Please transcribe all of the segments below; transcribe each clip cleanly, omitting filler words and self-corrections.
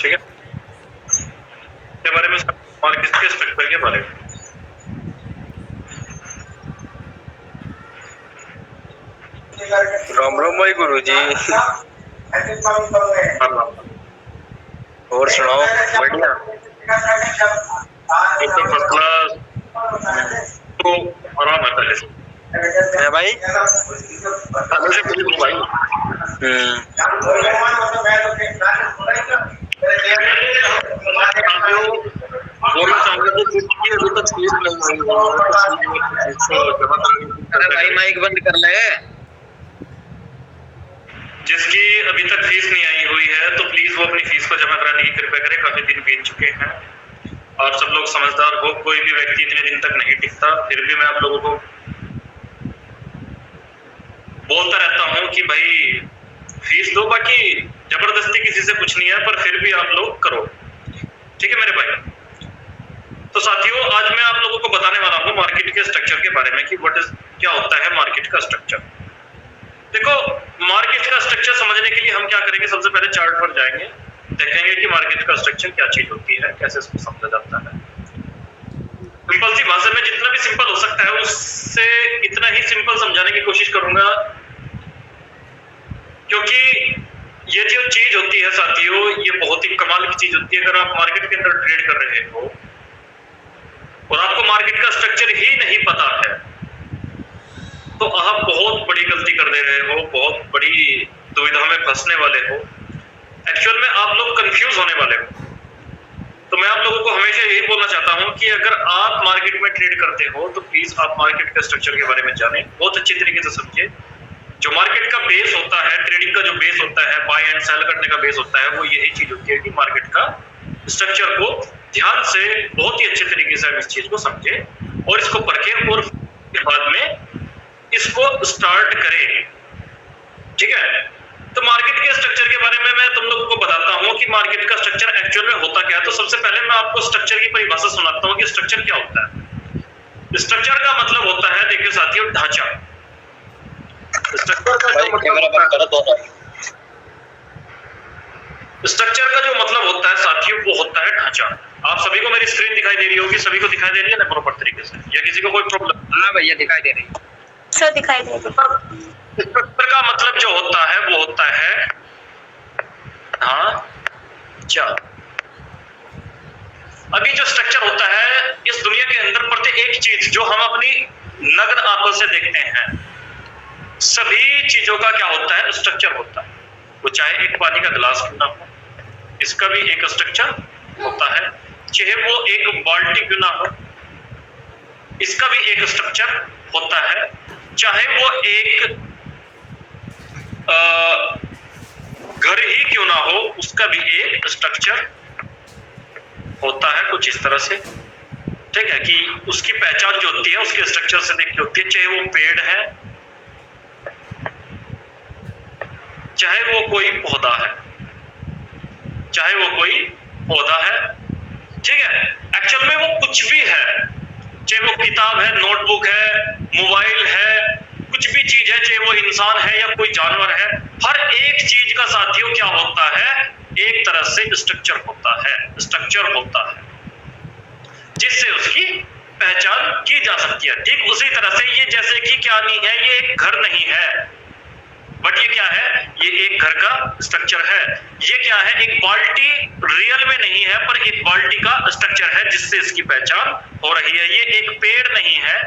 ठीक है, के बारे में, मार्केट के स्ट्रक्चर के बारे में। राम राम भाई गुरु जी। और सुनाओ, बढ़िया एकदम फर्स्ट क्लास। तो आराम है पहले से है भाई। पहले से बिल्कुल भाई। बोलना चाहूंगा कि जिसकी अभी तक फीस नहीं आई हो, अरे भाई माइक बंद कर ले। जिसकी अभी तक फीस नहीं आई हुई है तो प्लीज वो अपनी फीस को जमा कराने की कृपया करें। काफी दिन बीत चुके हैं और सब लोग समझदार हो, कोई भी व्यक्ति इतने दिन तक नहीं टिकता। फिर भी मैं आप लोगों को बोलता रहता हूं कि भाई फीस दो, बाकी जबरदस्ती किसी से कुछ नहीं है, पर फिर भी आप लोग करो, ठीक है मेरे भाई। तो साथियों, आज मैं आप लोगों को बताने वाला हूं मार्केट के स्ट्रक्चर के बारे में कि क्या होता है मार्केट का स्ट्रक्चर। देखो, मार्केट का स्ट्रक्चर समझने के लिए हम क्या करेंगे, सबसे पहले चार्ट पर जाएंगे, देखेंगे कि मार्केट का स्ट्रक्चर क्या चीज होती है, कैसे इसको समझा जाता है। सिंपल सी भाषा में जितना भी सिंपल हो सकता है उससे इतना ही सिंपल समझाने की कोशिश करूंगा, क्योंकि ये जो चीज होती है साथियों, ये बहुत ही कमाल की चीज होती है। अगर आप मार्केट के अंदर ट्रेड कर रहे हो और आपको मार्केट का स्ट्रक्चर ही नहीं पता है तो आप बहुत बड़ी गलती कर दे रहे हो, बहुत बड़ी दुविधा में फंसने वाले हो। एक्चुअल में आप लोग कंफ्यूज होने वाले हो। तो मैं आप लोगों को हमेशा यही बोलना चाहता हूं कि अगर आप मार्केट में ट्रेड करते हो तो प्लीज आप मार्केट के स्ट्रक्चर के बारे में जानें, बहुत अच्छी तरीके से समझे। जो मार्केट का बेस होता है, ट्रेडिंग का जो बेस होता है, बाय एंड सेल करने का बेस होता है, वो यही चीज होती है कि मार्केट का स्ट्रक्चर को ध्यान से बहुत ही अच्छे तरीके से हम इस चीज को समझे और इसको परखें और के बाद में इसको स्टार्ट करें, ठीक है। तो मार्केट के स्ट्रक्चर के बारे में मैं तुम लोगों को बताता हूं कि मार्केट का स्ट्रक्चर एक्चुअल में होता क्या है। तो सबसे पहले मैं आपको स्ट्रक्चर की परिभाषा सुनाता हूं कि स्ट्रक्चर क्या होता है। स्ट्रक्चर का मतलब होता है, देखिए साथियों, ढांचा। स्ट्रक्चर का जो मतलब होता है साथियों, वो होता है ढांचा। आप सभी को मेरी स्क्रीन दिखाई दे रही होगी, सभी को दिखाई दे रही है ना प्रॉपर तरीके से, या किसी को कोई प्रॉब्लम? हाँ भैया दिखाई दे रही है, सर दिखाई दे रही है। स्ट्रक्चर का मतलब जो होता है वो होता है ढांचा। अभी जो स्ट्रक्चर होता है इस दुनिया के अंदर प्रत्येक चीज जो हम अपनी नग्न आंखों से देखते हैं, सभी चीजों का क्या होता है, स्ट्रक्चर होता है। वो चाहे एक पानी का गिलास क्यों ना हो, इसका भी एक स्ट्रक्चर होता है। चाहे वो एक बाल्टी क्यों ना हो, इसका भी एक स्ट्रक्चर होता है। चाहे वो एक घर ही क्यों ना हो, उसका भी एक स्ट्रक्चर होता है, कुछ इस तरह से, ठीक है। कि उसकी पहचान जो होती है उसके स्ट्रक्चर से देखी होती है। चाहे वो पेड़ है, चाहे वो कोई पौधा है, चाहे वो कोई पौधा है, ठीक है। एक्चुअल में वो कुछ भी है, चाहे वो किताब है, नोटबुक है, मोबाइल है, कुछ भी चीज है, चाहे वो इंसान है या कोई जानवर है, हर एक चीज का साथियों क्या होता है, एक तरह से स्ट्रक्चर होता है, स्ट्रक्चर होता है जिससे उसकी पहचान की जा सकती है। ठीक उसी तरह से ये जैसे कि क्या नहीं है, ये एक घर नहीं है, बट ये क्या है, ये एक घर का स्ट्रक्चर है। ये क्या है, एक बाल्टी रियल में नहीं है पर एक बाल्टी का स्ट्रक्चर है जिससे इसकी पहचान हो रही है। ये एक पेड़ नहीं है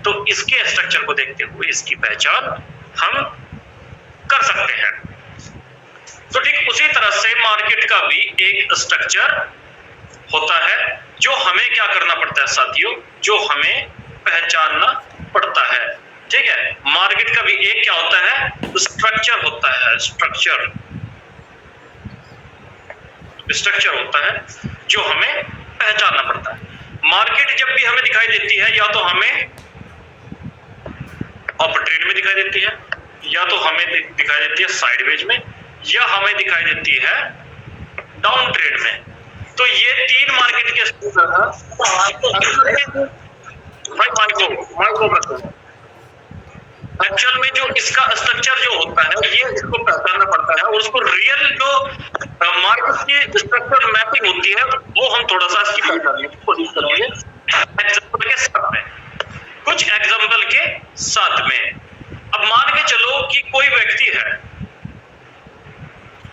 तो इसके स्ट्रक्चर को देखते हुए इसकी पहचान हम कर सकते हैं। तो ठीक उसी तरह से मार्केट का भी एक स्ट्रक्चर होता है जो हमें क्या करना पड़ता है साथियों, जो हमें पहचानना पड़ता है, ठीक है। मार्केट का भी एक क्या होता है, स्ट्रक्चर होता है, स्ट्रक्चर होता है जो हमें पहचानना पड़ता है। मार्केट जब भी हमें दिखाई देती है, या तो हमें अप ट्रेंड में दिखाई देती है, या तो हमें दिखाई देती है साइडवेज में, या हमें दिखाई देती है डाउन ट्रेंड में। तो ये तीन मार्केट के एक्चुअल में जो इसका स्ट्रक्चर जो होता है, ये इसको पहचानना पड़ता है और उसको रियल जो मार्केट इसकी स्ट्रक्चर मैपिंग होती है वो हम थोड़ा सा इसकी पहचानने की कोशिश करेंगे एग्जाम्पल के साथ में, कुछ एग्जाम्पल के साथ में। अब मान के चलो कि कोई व्यक्ति है,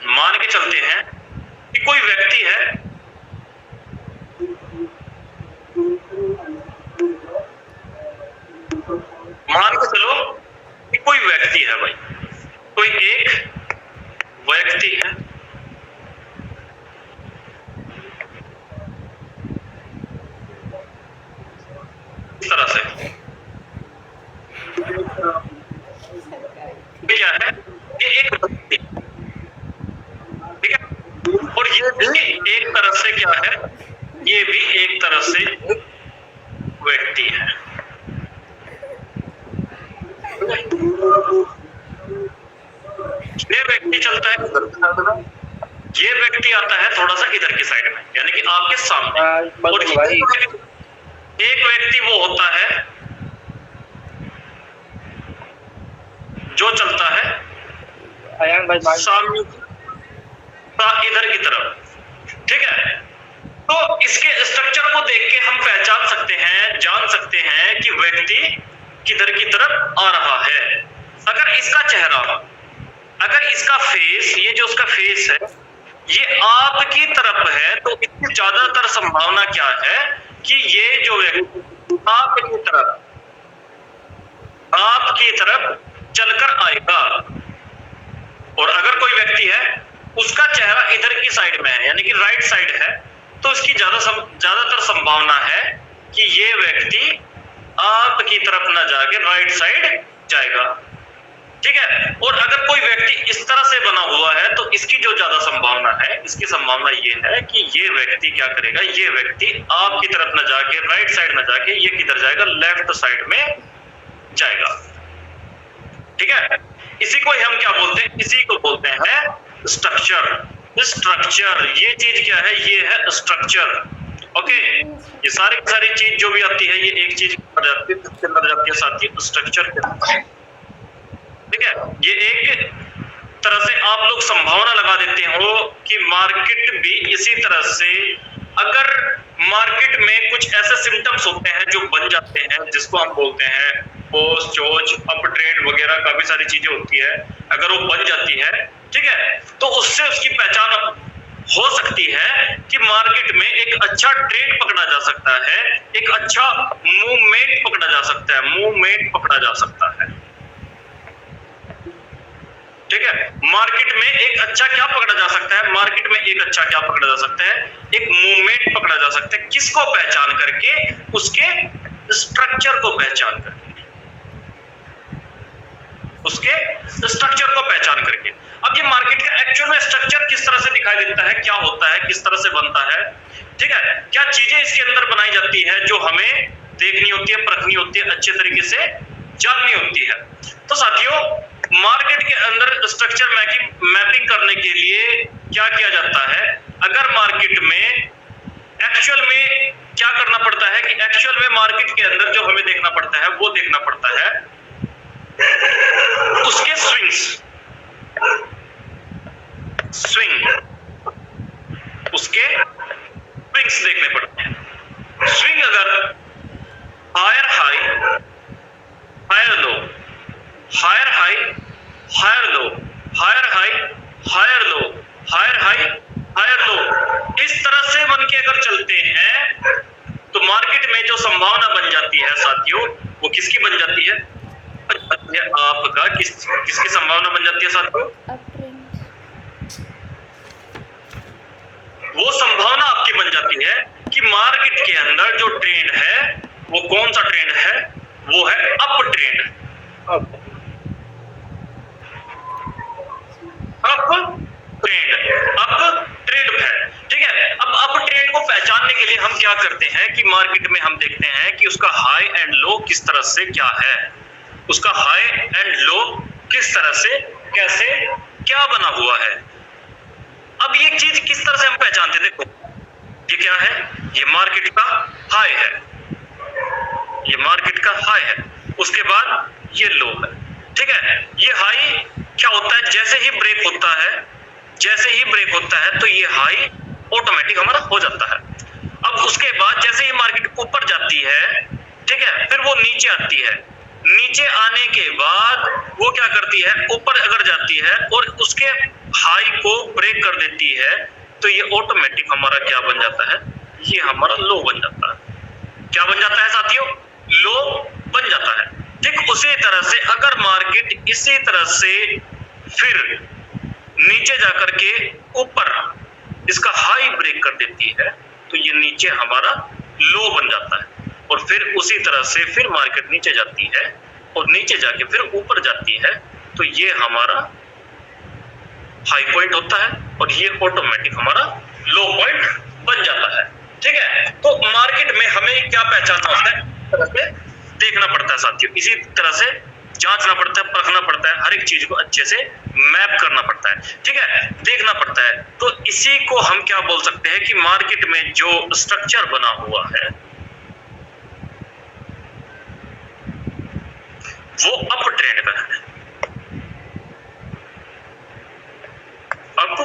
मान के चलते हैं कि कोई व्यक्ति है, मान के चलो कि कोई व्यक्ति है भाई, कोई एक व्यक्ति है, इस तरह से क्या है, ये एक व्यक्ति, ठीक है, और ये भी एक तरह से क्या है, ये भी एक तरह से व्यक्ति है। ये व्यक्ति चलता है इधर की साइड में, ये व्यक्ति आता है थोड़ा सा इधर की साइड में, यानी कि आपके सामने। और एक व्यक्ति वो होता है जो चलता है अयान भाई सामने इधर की तरफ, ठीक है। तो इसके स्ट्रक्चर को देख के हम पहचान सकते हैं, जान सकते हैं कि व्यक्ति किधर की तरफ आ रहा है। अगर इसका चेहरा, अगर इसका फेस, ये जो उसका फेस है ये आपकी तरफ है, तो इसकी ज्यादातर संभावना क्या है कि ये जो व्यक्ति आपकी तरफ चलकर आएगा। और अगर कोई व्यक्ति है उसका चेहरा इधर की साइड में है, यानी कि राइट साइड है, तो इसकी ज्यादातर संभावना है कि ये व्यक्ति आपकी तरफ ना जाके राइट साइड जाएगा, ठीक है। और अगर कोई व्यक्ति इस तरह से बना हुआ है तो इसकी जो ज्यादा संभावना है, इसकी संभावना ये है कि ये व्यक्ति क्या करेगा, ये व्यक्ति आपकी तरफ ना जाके राइट साइड में जाके ये किधर जाएगा, लेफ्ट साइड में जाएगा, ठीक है। इसी को हम क्या बोलते हैं, इसी को बोलते हैं स्ट्रक्चर। स्ट्रक्चर ये चीज क्या है, ये है स्ट्रक्चर, ओके। ये सारी चीज जो भी आती है ये एक चीज के अंदर जाती है, साथ ही स्ट्रक्चर के अंदर, ठीक है। ये एक तरह से आप लोग संभावना लगा देते हो कि मार्केट भी इसी तरह से, अगर मार्केट में कुछ ऐसे सिम्टम्स होते हैं जो बन जाते हैं, जिसको हम बोलते हैं पोस्ट, चोच, अप ट्रेंड वगैरह, काफी सारी चीजें होती है, अगर वो बन जाती है, ठीक है, तो उससे उसकी पहचान हो सकती है कि मार्केट में एक अच्छा ट्रेंड पकड़ा जा सकता है, एक अच्छा मूवमेंट पकड़ा जा सकता है, मूवमेंट पकड़ा जा सकता है, ठीक है। मार्केट में एक अच्छा क्या पकड़ा जा सकता है, मार्केट में एक अच्छा क्या पकड़ा जा सकता है, एक मूवमेंट पकड़ा जा सकता है। किसको पहचान करके, उसके स्ट्रक्चर को पहचान करके, उसके स्ट्रक्चर को पहचान करके। अब ये मार्केट का एक्चुअल में स्ट्रक्चर किस तरह से दिखाई देता है, क्या होता है, किस तरह से बनता है, ठीक है, क्या चीजें इसके अंदर बनाई जाती है जो हमें देखनी होती है, परखनी होती है, अच्छे तरीके से जाननी होती है। तो साथियों, मार्केट के अंदर स्ट्रक्चर मैपिंग करने के लिए क्या किया जाता है, अगर मार्केट में एक्चुअल में क्या करना पड़ता है कि एक्चुअल में मार्केट के अंदर जो हमें देखना पड़ता है वो देखना पड़ता है उसके स्विंग, उसके स्विंग्स देखने पड़ते हैं। स्विंग अगर higher high, higher low, higher high, higher low, higher high, higher low, higher high, higher low, इस तरह से बन के अगर चलते हैं तो मार्केट में जो संभावना बन जाती है साथियों, वो किसकी बन जाती है, आपका किसकी संभावना बन जाती है साथियों, वो संभावना आपकी बन जाती है कि मार्केट के अंदर जो ट्रेंड है वो कौन सा ट्रेंड है, वो है अप ट्रेंड, अप ट्रेंड है, ठीक है। अब अप ट्रेंड को पहचानने के लिए हम क्या करते हैं कि मार्केट में हम देखते हैं कि उसका हाई एंड लो किस तरह से क्या है, उसका हाई एंड लो किस तरह से, कैसे, क्या बना हुआ है। अब ये चीज किस तरह से हम पहचानते, देखो ये क्या है, ये मार्केट का हाई है, ये मार्केट का हाई है, उसके बाद ये लो है, ठीक है। ये हाई क्या होता है, जैसे ही ब्रेक होता है, जैसे ही ब्रेक होता है तो ये हाई ऑटोमेटिक हमारा हो जाता है। अब उसके बाद जैसे ही मार्केट ऊपर जाती है, ठीक है, फिर वो नीचे आती है। नीचे आने के बाद वो क्या करती है, ऊपर अगर जाती है और उसके हाई को ब्रेक कर देती है, तो ये ऑटोमेटिक हमारा क्या बन जाता है, ये हमारा लो बन जाता है। क्या बन जाता है साथियों, लो बन जाता है। ठीक उसी तरह से अगर मार्केट इसी तरह से फिर नीचे जाकर के ऊपर इसका हाई ब्रेक कर देती है, तो ये नीचे हमारा लो बन जाता है। और फिर उसी तरह से फिर मार्केट नीचे जाती है और नीचे जाके फिर ऊपर जाती है, तो ये हमारा हाई पॉइंट होता है और ये ऑटोमेटिक हमारा लो पॉइंट बन जाता है। ठीक है, तो मार्केट में हमें क्या पहचानना होता है, इस तरह से देखना पड़ता है साथियों, इसी तरह से जांचना पड़ता है, परखना पड़ता है, हर एक चीज को अच्छे से मैप करना पड़ता है। ठीक है, देखना पड़ता है। तो इसी को हम क्या बोल सकते हैं कि मार्केट में जो स्ट्रक्चर बना हुआ है वो अप ट्रेंड का है, अप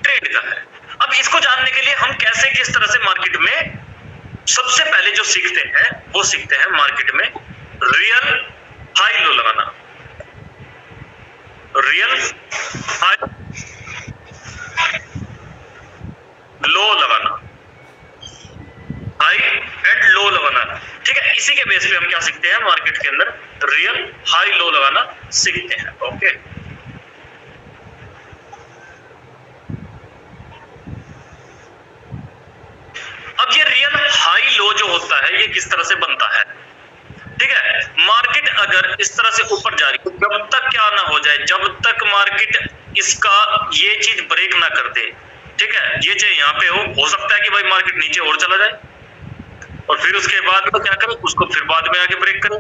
ट्रेंड का है। अब इसको जानने के लिए हम कैसे किस तरह से मार्केट में सबसे पहले जो सीखते हैं वो सीखते हैं मार्केट में रियल हाई लो लगाना, रियल हाई लो लगाना, हाई एंड लो लगाना। ठीक है, इसी के बेस पे हम क्या सीखते हैं मार्केट के अंदर, रियल हाई लो लगाना सीखते हैं। ओके, अब ये रियल हाई लो जो होता है ये किस तरह से बनता है। ठीक है, मार्केट अगर इस तरह से ऊपर जा रही है, जब तक क्या ना हो जाए, जब तक मार्केट इसका ये चीज ब्रेक ना कर दे, ठीक है, ये चाहे यहाँ पे हो सकता है कि भाई मार्केट नीचे और चला जाए और फिर उसके बाद में क्या करे, उसको फिर बाद में आके ब्रेक करे।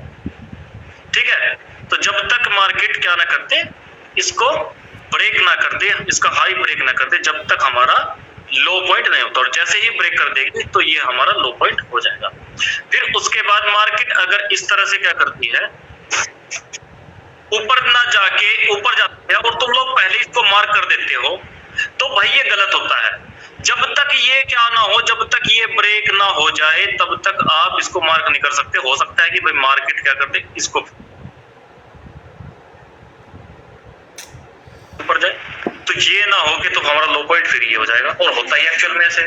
ठीक है, तो जब तक मार्केट क्या ना करते, इसको ब्रेक ना कर दे, इसका हाई ब्रेक ना कर दे, जब तक हमारा लो पॉइंट नहीं होता, और जैसे ही ब्रेक कर देगी तो ये हमारा लो पॉइंट हो जाएगा। फिर उसके बाद मार्केट अगर इस तरह से क्या करती है, ऊपर ना जाके ऊपर जाती है और तुम लोग पहले इसको मार्क कर देते हो, तो भाई ये गलत होता है। जब तक ये क्या ना हो, जब तक ये ब्रेक ना हो जाए, तब तक आप इसको मार्क नहीं कर सकते। हो सकता है कि भाई मार्केट क्या कर दे, इसको ऊपर जाए, तो ये ना हो कि तो हमारा लो पॉइंट फिर ये हो जाएगा। और होता ही एक्चुअल में ऐसे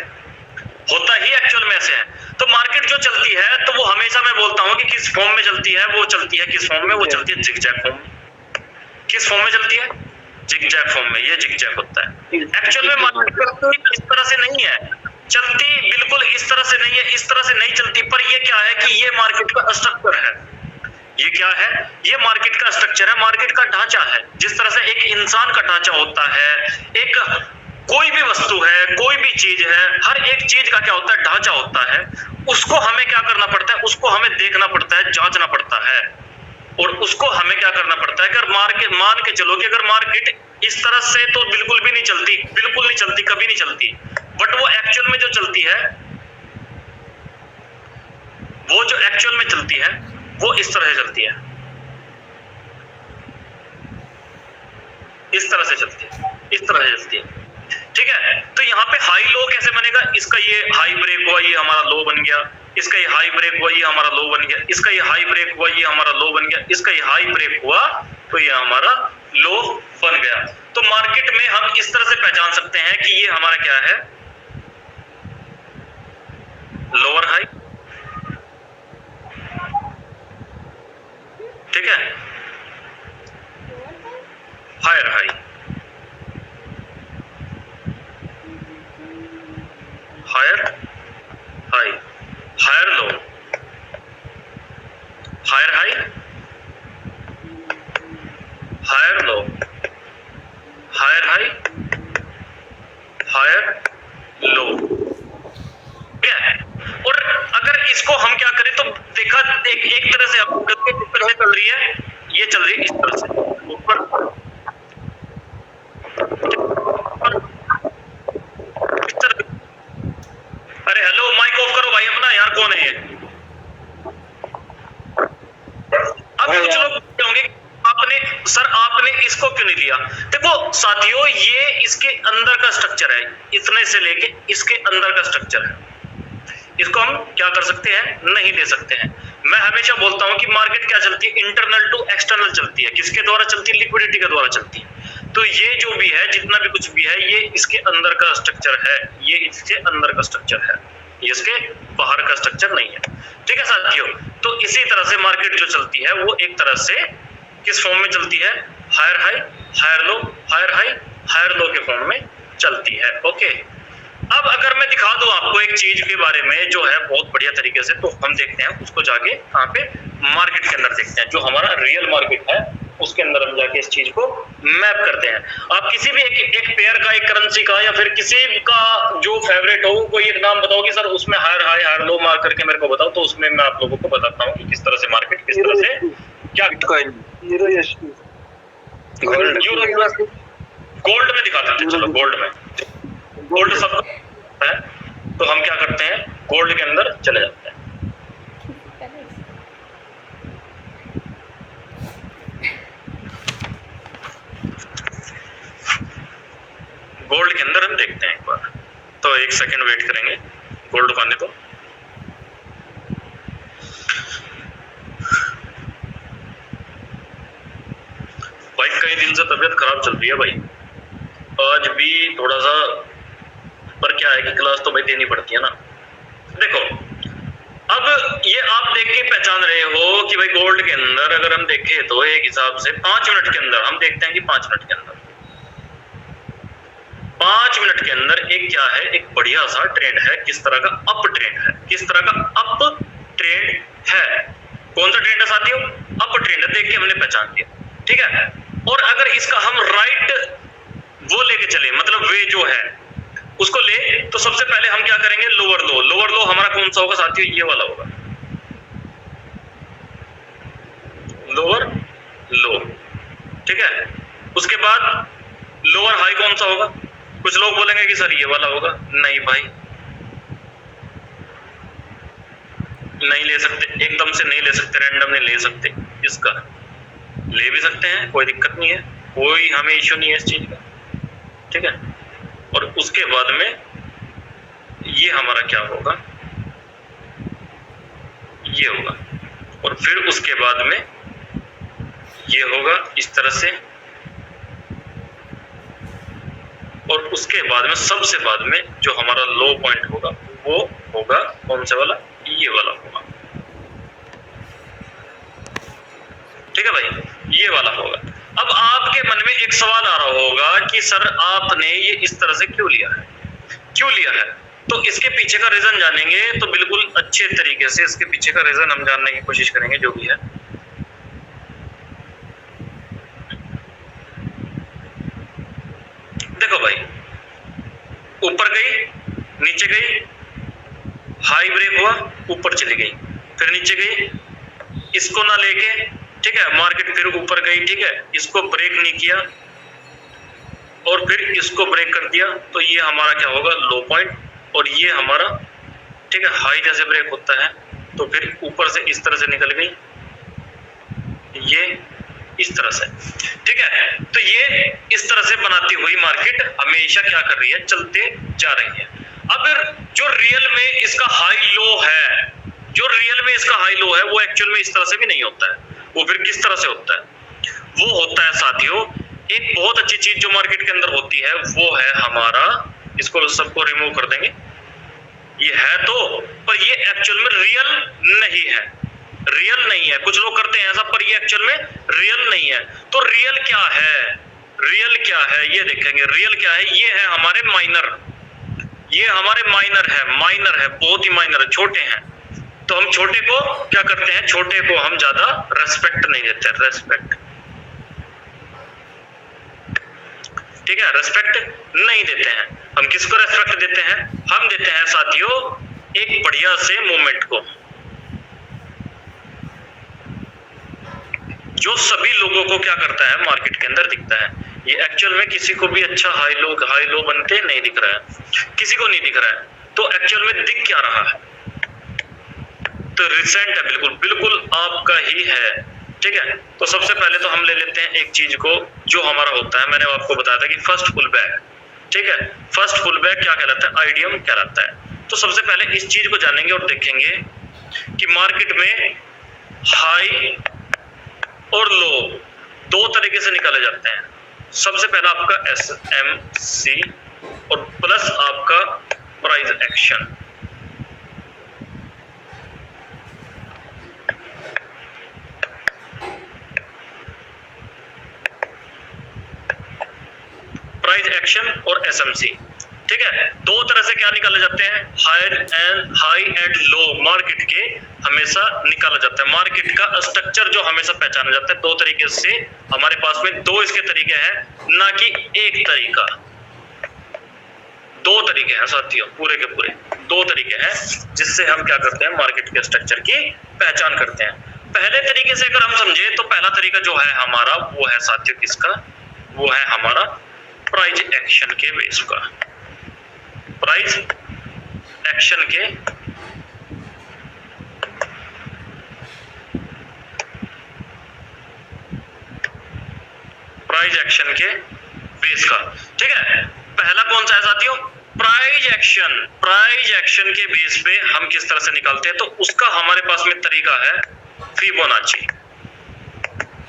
है। तो मार्केट जो चलती है तो वो हमेशा मैं बोलता हूं कि किस फॉर्म में चलती है, वो चलती है किस फॉर्म में, वो चलती है जिगजैग फॉर्म में। किस फॉर्म में चलती है, जिगजैग फॉर्म में। ये जिगजैग होता है। एक्चुअल में मार्केट इस तरह से नहीं है चलती, बिल्कुल इस तरह से नहीं है, इस तरह से नहीं चलती। पर ये क्या है कि ये मार्केट का स्ट्रक्चर है। ये क्या है, ये मार्केट का स्ट्रक्चर है, मार्केट का ढांचा है। जिस तरह से एक इंसान का ढांचा होता है, एक कोई भी वस्तु है, कोई भी चीज है, हर एक चीज का क्या होता है, ढांचा होता है। उसको हमें क्या करना पड़ता है, उसको हमें देखना पड़ता है, जांचना पड़ता है। और उसको हमें क्या करना पड़ता है, अगर मार्केट मान के चलो कि अगर मार्केट इस तरह से तो बिल्कुल भी नहीं चलती, बिल्कुल नहीं चलती, कभी नहीं चलती, बट वो एक्चुअल में जो चलती है, वो जो एक्चुअल में चलती है वो इस तरह से चलती है, इस तरह से चलती है, इस तरह से चलती है। ठीक है, तो यहाँ पे हाई लो कैसे बनेगा, इसका ये हाई ब्रेक हुआ, ये हमारा लो बन गया, इसका ये हाई ब्रेक हुआ, ये हमारा लो बन गया, इसका ये हाई ब्रेक हुआ, ये हमारा लो बन गया, इसका ये हाई ब्रेक हुआ तो ये हमारा लो बन गया। तो मार्केट में हम इस तरह से पहचान सकते हैं कि ये हमारा क्या है, लोअर हाई, ठीक है, higher high, higher high, higher low, higher high, higher low, higher high, higher low. ठीक है, और अगर इसको हम क्या करें तो देखा एक तरह से अब किस तरह से चल रही है, ये चल रही है इस तरह से ऊपर, इस तरह। अरे हेलो, माइक ऑफ करो भाई अपना यार, कौन है ये? अब कुछ लोग होंगे आपने सर आपने इसको क्यों नहीं लिया। देखो साथियों, ये इसके स्ट्रक्चर है, इतने से लेके इसके अंदर का स्ट्रक्चर है, इसको हम क्या कर सकते हैं, नहीं ले सकते हैं। मैं हमेशा बोलता हूं कि मार्केट क्या चलती है, इंटरनल टू एक्सटर्नल चलती है। किसके द्वारा चलती है, लिक्विडिटी के द्वारा चलती है। तो ये जो भी है, जितना भी कुछ भी है, ये इसके अंदर का स्ट्रक्चर है, ये इसके अंदर का स्ट्रक्चर है, ये इसके बाहर का स्ट्रक्चर नहीं है। ठीक है साथियों, तो इसी तरह से मार्केट जो चलती है वो एक तरह से किस फॉर्म में चलती है, higher high higher low, higher high higher low के फॉर्म में चलती है। ओके, अब अगर मैं दिखा दूं आपको एक चीज के बारे में जो है बहुत बढ़िया तरीके से, तो हम देखते हैं उसको जाके यहाँ पे मार्केट के अंदर देखते हैं, जो हमारा रियल मार्केट है उसके अंदर हम जाके इस चीज को मैप करते हैं। आप किसी भी एक पेयर का, एक करेंसी का, या फिर किसी का जो फेवरेट हो, कोई एक नाम बताओ कि सर उसमें higher high higher low mark करके मेरे को बताओ, तो उसमें मैं आप लोगों को बताता हूँ कि किस तरह से मार्केट, किस तरह से क्या बिटकॉइन, गोल्ड में दिखाते हैं। चलो गोल्ड में, गोल्ड सब है, तो हम क्या करते हैं, गोल्ड के अंदर चले जाते हैं। गोल्ड के अंदर हम देखते हैं एक बार, तो एक सेकंड वेट करेंगे गोल्ड को आने दो। भाई कई दिन से तबीयत खराब चल रही है भाई, आज भी थोड़ा सा, पर क्या है कि क्लास तो भाई देनी पड़ती है ना। देखो, अब ये आप देख के पहचान रहे हो कि भाई गोल्ड के अंदर अगर हम देखें तो एक हिसाब से 5 मिनट के अंदर हम देखते हैं कि 5 मिनट के अंदर 5 मिनट के अंदर एक क्या है, एक बढ़िया सा ट्रेंड है। किस तरह का, अप ट्रेंड है। किस तरह का, अप ट्रेंड है। कौन सा ट्रेंड है साथियों, अप ट्रेंड है। देख के हमने पहचान लिया, ठीक है। और अगर इसका हम राइट वो लेके चले, मतलब वे जो है उसको ले, तो सबसे पहले हम क्या करेंगे, लोअर लो। लोअर लो हमारा कौन सा होगा साथियों, ये वाला होगा, लोअर लो, ठीक है। उसके बाद लोअर हाई कौन सा होगा, कुछ लोग बोलेंगे कि सर ये वाला होगा, नहीं भाई नहीं ले सकते, एकदम से नहीं ले सकते, रैंडम नहीं ले सकते, इसका ले भी सकते हैं, कोई दिक्कत नहीं है, कोई हमें इश्यू नहीं है इस चीज का, ठीक है। और उसके बाद में ये हमारा क्या होगा, ये होगा, और फिर उसके बाद में ये होगा इस तरह से, और उसके बाद में सबसे बाद में जो हमारा लो पॉइंट होगा वो होगा कौन सा वाला, ये वाला होगा, ठीक है भाई, ये वाला होगा। अब आपके मन में एक सवाल आ रहा होगा कि सर आपने ये इस तरह से क्यों लिया है, क्यों लिया है। तो इसके पीछे का रीजन जानेंगे, तो बिल्कुल अच्छे तरीके से इसके पीछे का रीजन हम जानने की कोशिश करेंगे, जो भी है। देखो भाई, ऊपर गई, नीचे गई, हाई ब्रेक हुआ, ऊपर चली गई, फिर नीचे गई, इसको ना लेके, ठीक है, मार्केट फिर ऊपर गई, ठीक है, इसको ब्रेक नहीं किया और फिर इसको ब्रेक कर दिया, तो ये हमारा क्या होगा, लो पॉइंट, और ये हमारा, ठीक है, हाई जैसे ब्रेक होता है, तो फिर ऊपर से इस तरह से निकल गई, ये इस तरह से, ठीक है। तो ये इस तरह से बनाती हुई मार्केट हमेशा क्या कर रही है, चलते जा रही है। अब जो रियल में इसका हाई लो है, जो रियल में इसका हाई लो है, वो एक्चुअल में इस तरह से भी नहीं होता है, वो फिर किस तरह से होता है, वो होता है साथियों, एक बहुत अच्छी चीज जो मार्केट के अंदर होती है वो है हमारा, इसको सबको रिमूव कर देंगे, ये है तो, पर ये एक्चुअल में रियल नहीं है, रियल नहीं है। कुछ लोग करते हैं ऐसा, पर ये एक्चुअल में रियल नहीं है। तो रियल क्या है, रियल क्या है ये देखेंगे। रियल क्या है, ये है हमारे माइनर, ये हमारे माइनर है, माइनर है, बहुत ही माइनर है, छोटे हैं। तो हम छोटे को क्या करते हैं, छोटे को हम ज्यादा रेस्पेक्ट नहीं देते, रेस्पेक्ट, ठीक है, रेस्पेक्ट नहीं देते हैं। हम किसको रेस्पेक्ट देते हैं, हम देते हैं साथियों एक बढ़िया से मूवमेंट को, जो सभी लोगों को क्या करता है, मार्केट के अंदर दिखता है। ये एक्चुअल में किसी को भी अच्छा हाई लो बनते नहीं दिख रहा है, किसी को नहीं दिख रहा है। तो एक्चुअल में दिख क्या रहा है, तो रिसेंट है, बिल्कुल बिल्कुल आपका ही है, ठीक है। तो सबसे पहले तो हम ले लेते हैं एक चीज को जो हमारा होता है, मैंने आपको बताया था कि फर्स्ट पुल बैक, ठीक है, फर्स्ट फुल बैक क्या कहलाता है, आईडीएम कहलाता है। तो सबसे पहले इस चीज को जानेंगे और देखेंगे कि मार्केट में हाई और लो दो तरीके से निकाले जाते हैं। सबसे पहला आपका एसएमसी और प्लस आपका प्राइस एक्शन। प्राइस एक्शन और एसएमसी, ठीक है। दो तरह से क्या निकाले जाते हैं, हाई एंड लो मार्केट के हमेशा निकाला जाता है। मार्केट का स्ट्रक्चर जो हमेशा पहचाना जाता है दो तरीके से, हमारे पास में दो इसके तरीके हैं, ना कि एक तरीका। दो तरीके हैं साथियों, पूरे के पूरे दो तरीके हैं जिससे हम क्या करते हैं, मार्केट के स्ट्रक्चर की पहचान करते हैं। पहले तरीके से अगर हम समझे तो पहला तरीका जो है हमारा वो है साथियों किसका, वो है हमारा प्राइस एक्शन के बेस का। प्राइस एक्शन के बेस का, ठीक है। पहला कौन सा है साथियों, प्राइस एक्शन। प्राइस एक्शन के बेस पे हम किस तरह से निकालते हैं, तो उसका हमारे पास में तरीका है फिबोनाची।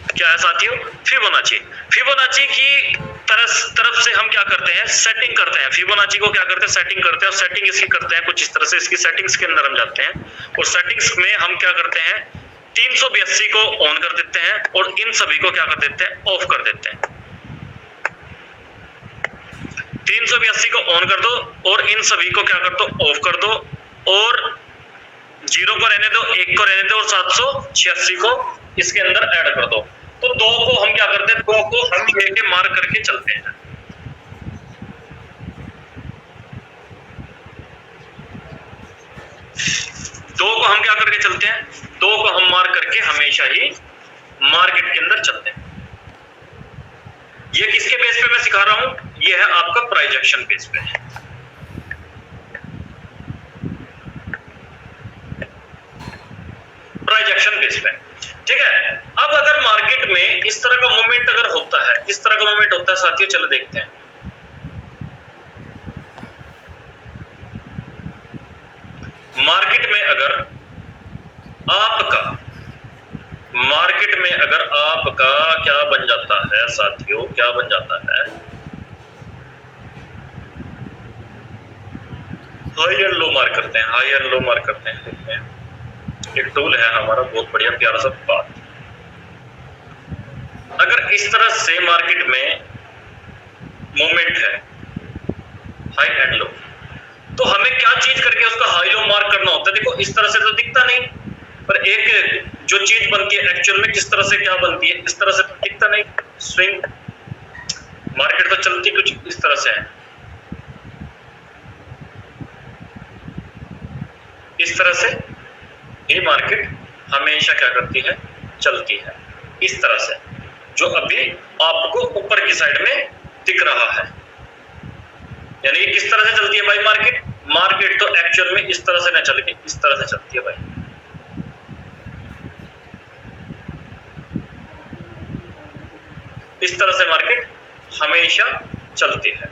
क्या है साथियों, फिबोनाची। फिबोनाची की तरफ से हम क्या करते हैं, सेटिंग करते हैं। फिबोनाची को क्या करते हैं, सेटिंग करते हैं। और सेटिंग इसकी करते हैं कुछ इस तरह से, इसकी सेटिंग्स के अंदर हम जाते हैं और सेटिंग्स में हम क्या करते हैं, 382 को ऑन कर देते हैं और इन सभी को क्या कर देते हैं, ऑफ कर देते हैं। 382 को ऑन कर दो और इन सभी को क्या कर दो, ऑफ कर दो, और 0 को रहने दो, 1 को रहने दो और 786 को इसके अंदर ऐड कर दो। तो दो को हम क्या करते हैं, दो को हम लेके मार्क करके चलते हैं। दो को हम क्या करके चलते हैं, दो को हम मार्क करके हमेशा ही मार्केट के अंदर चलते हैं। ये किसके बेस पे मैं सिखा रहा हूं, ये है आपका प्राइस एक्शन बेस पे। प्राइस एक्शन बेस पे, ठीक है। अब अगर मार्केट में इस तरह का मूवमेंट अगर होता है, इस तरह का मूवमेंट होता है साथियों, चलो देखते हैं। मार्केट में अगर आपका क्या बन जाता है साथियों, क्या बन जाता है, हाई एंड लो मार्क करते हैं, हाई एंड लो मार्क करते हैं। देखते हैं एक टूल है हमारा बहुत बढ़िया प्यारा सा बात। अगर इस तरह से मार्केट में मूवमेंट है हाई एंड लो, तो हमें क्या चीज करके उसका हाई लो मार्क करना होता है। देखो इस तरह से तो दिखता नहीं, पर एक जो चीज बनती है एक्चुअल में किस तरह से क्या बनती है, इस तरह से तो दिखता नहीं। स्विंग मार्केट तो चलती कुछ इस तरह से है, इस तरह से ये मार्केट हमेशा क्या करती है, चलती है इस तरह से, जो अभी आपको ऊपर की साइड में दिख रहा है। यानी किस तरह से चलती है भाई मार्केट, मार्केट तो एक्चुअल में इस तरह से न चल के इस तरह से चलती है भाई। इस तरह से मार्केट हमेशा चलती है,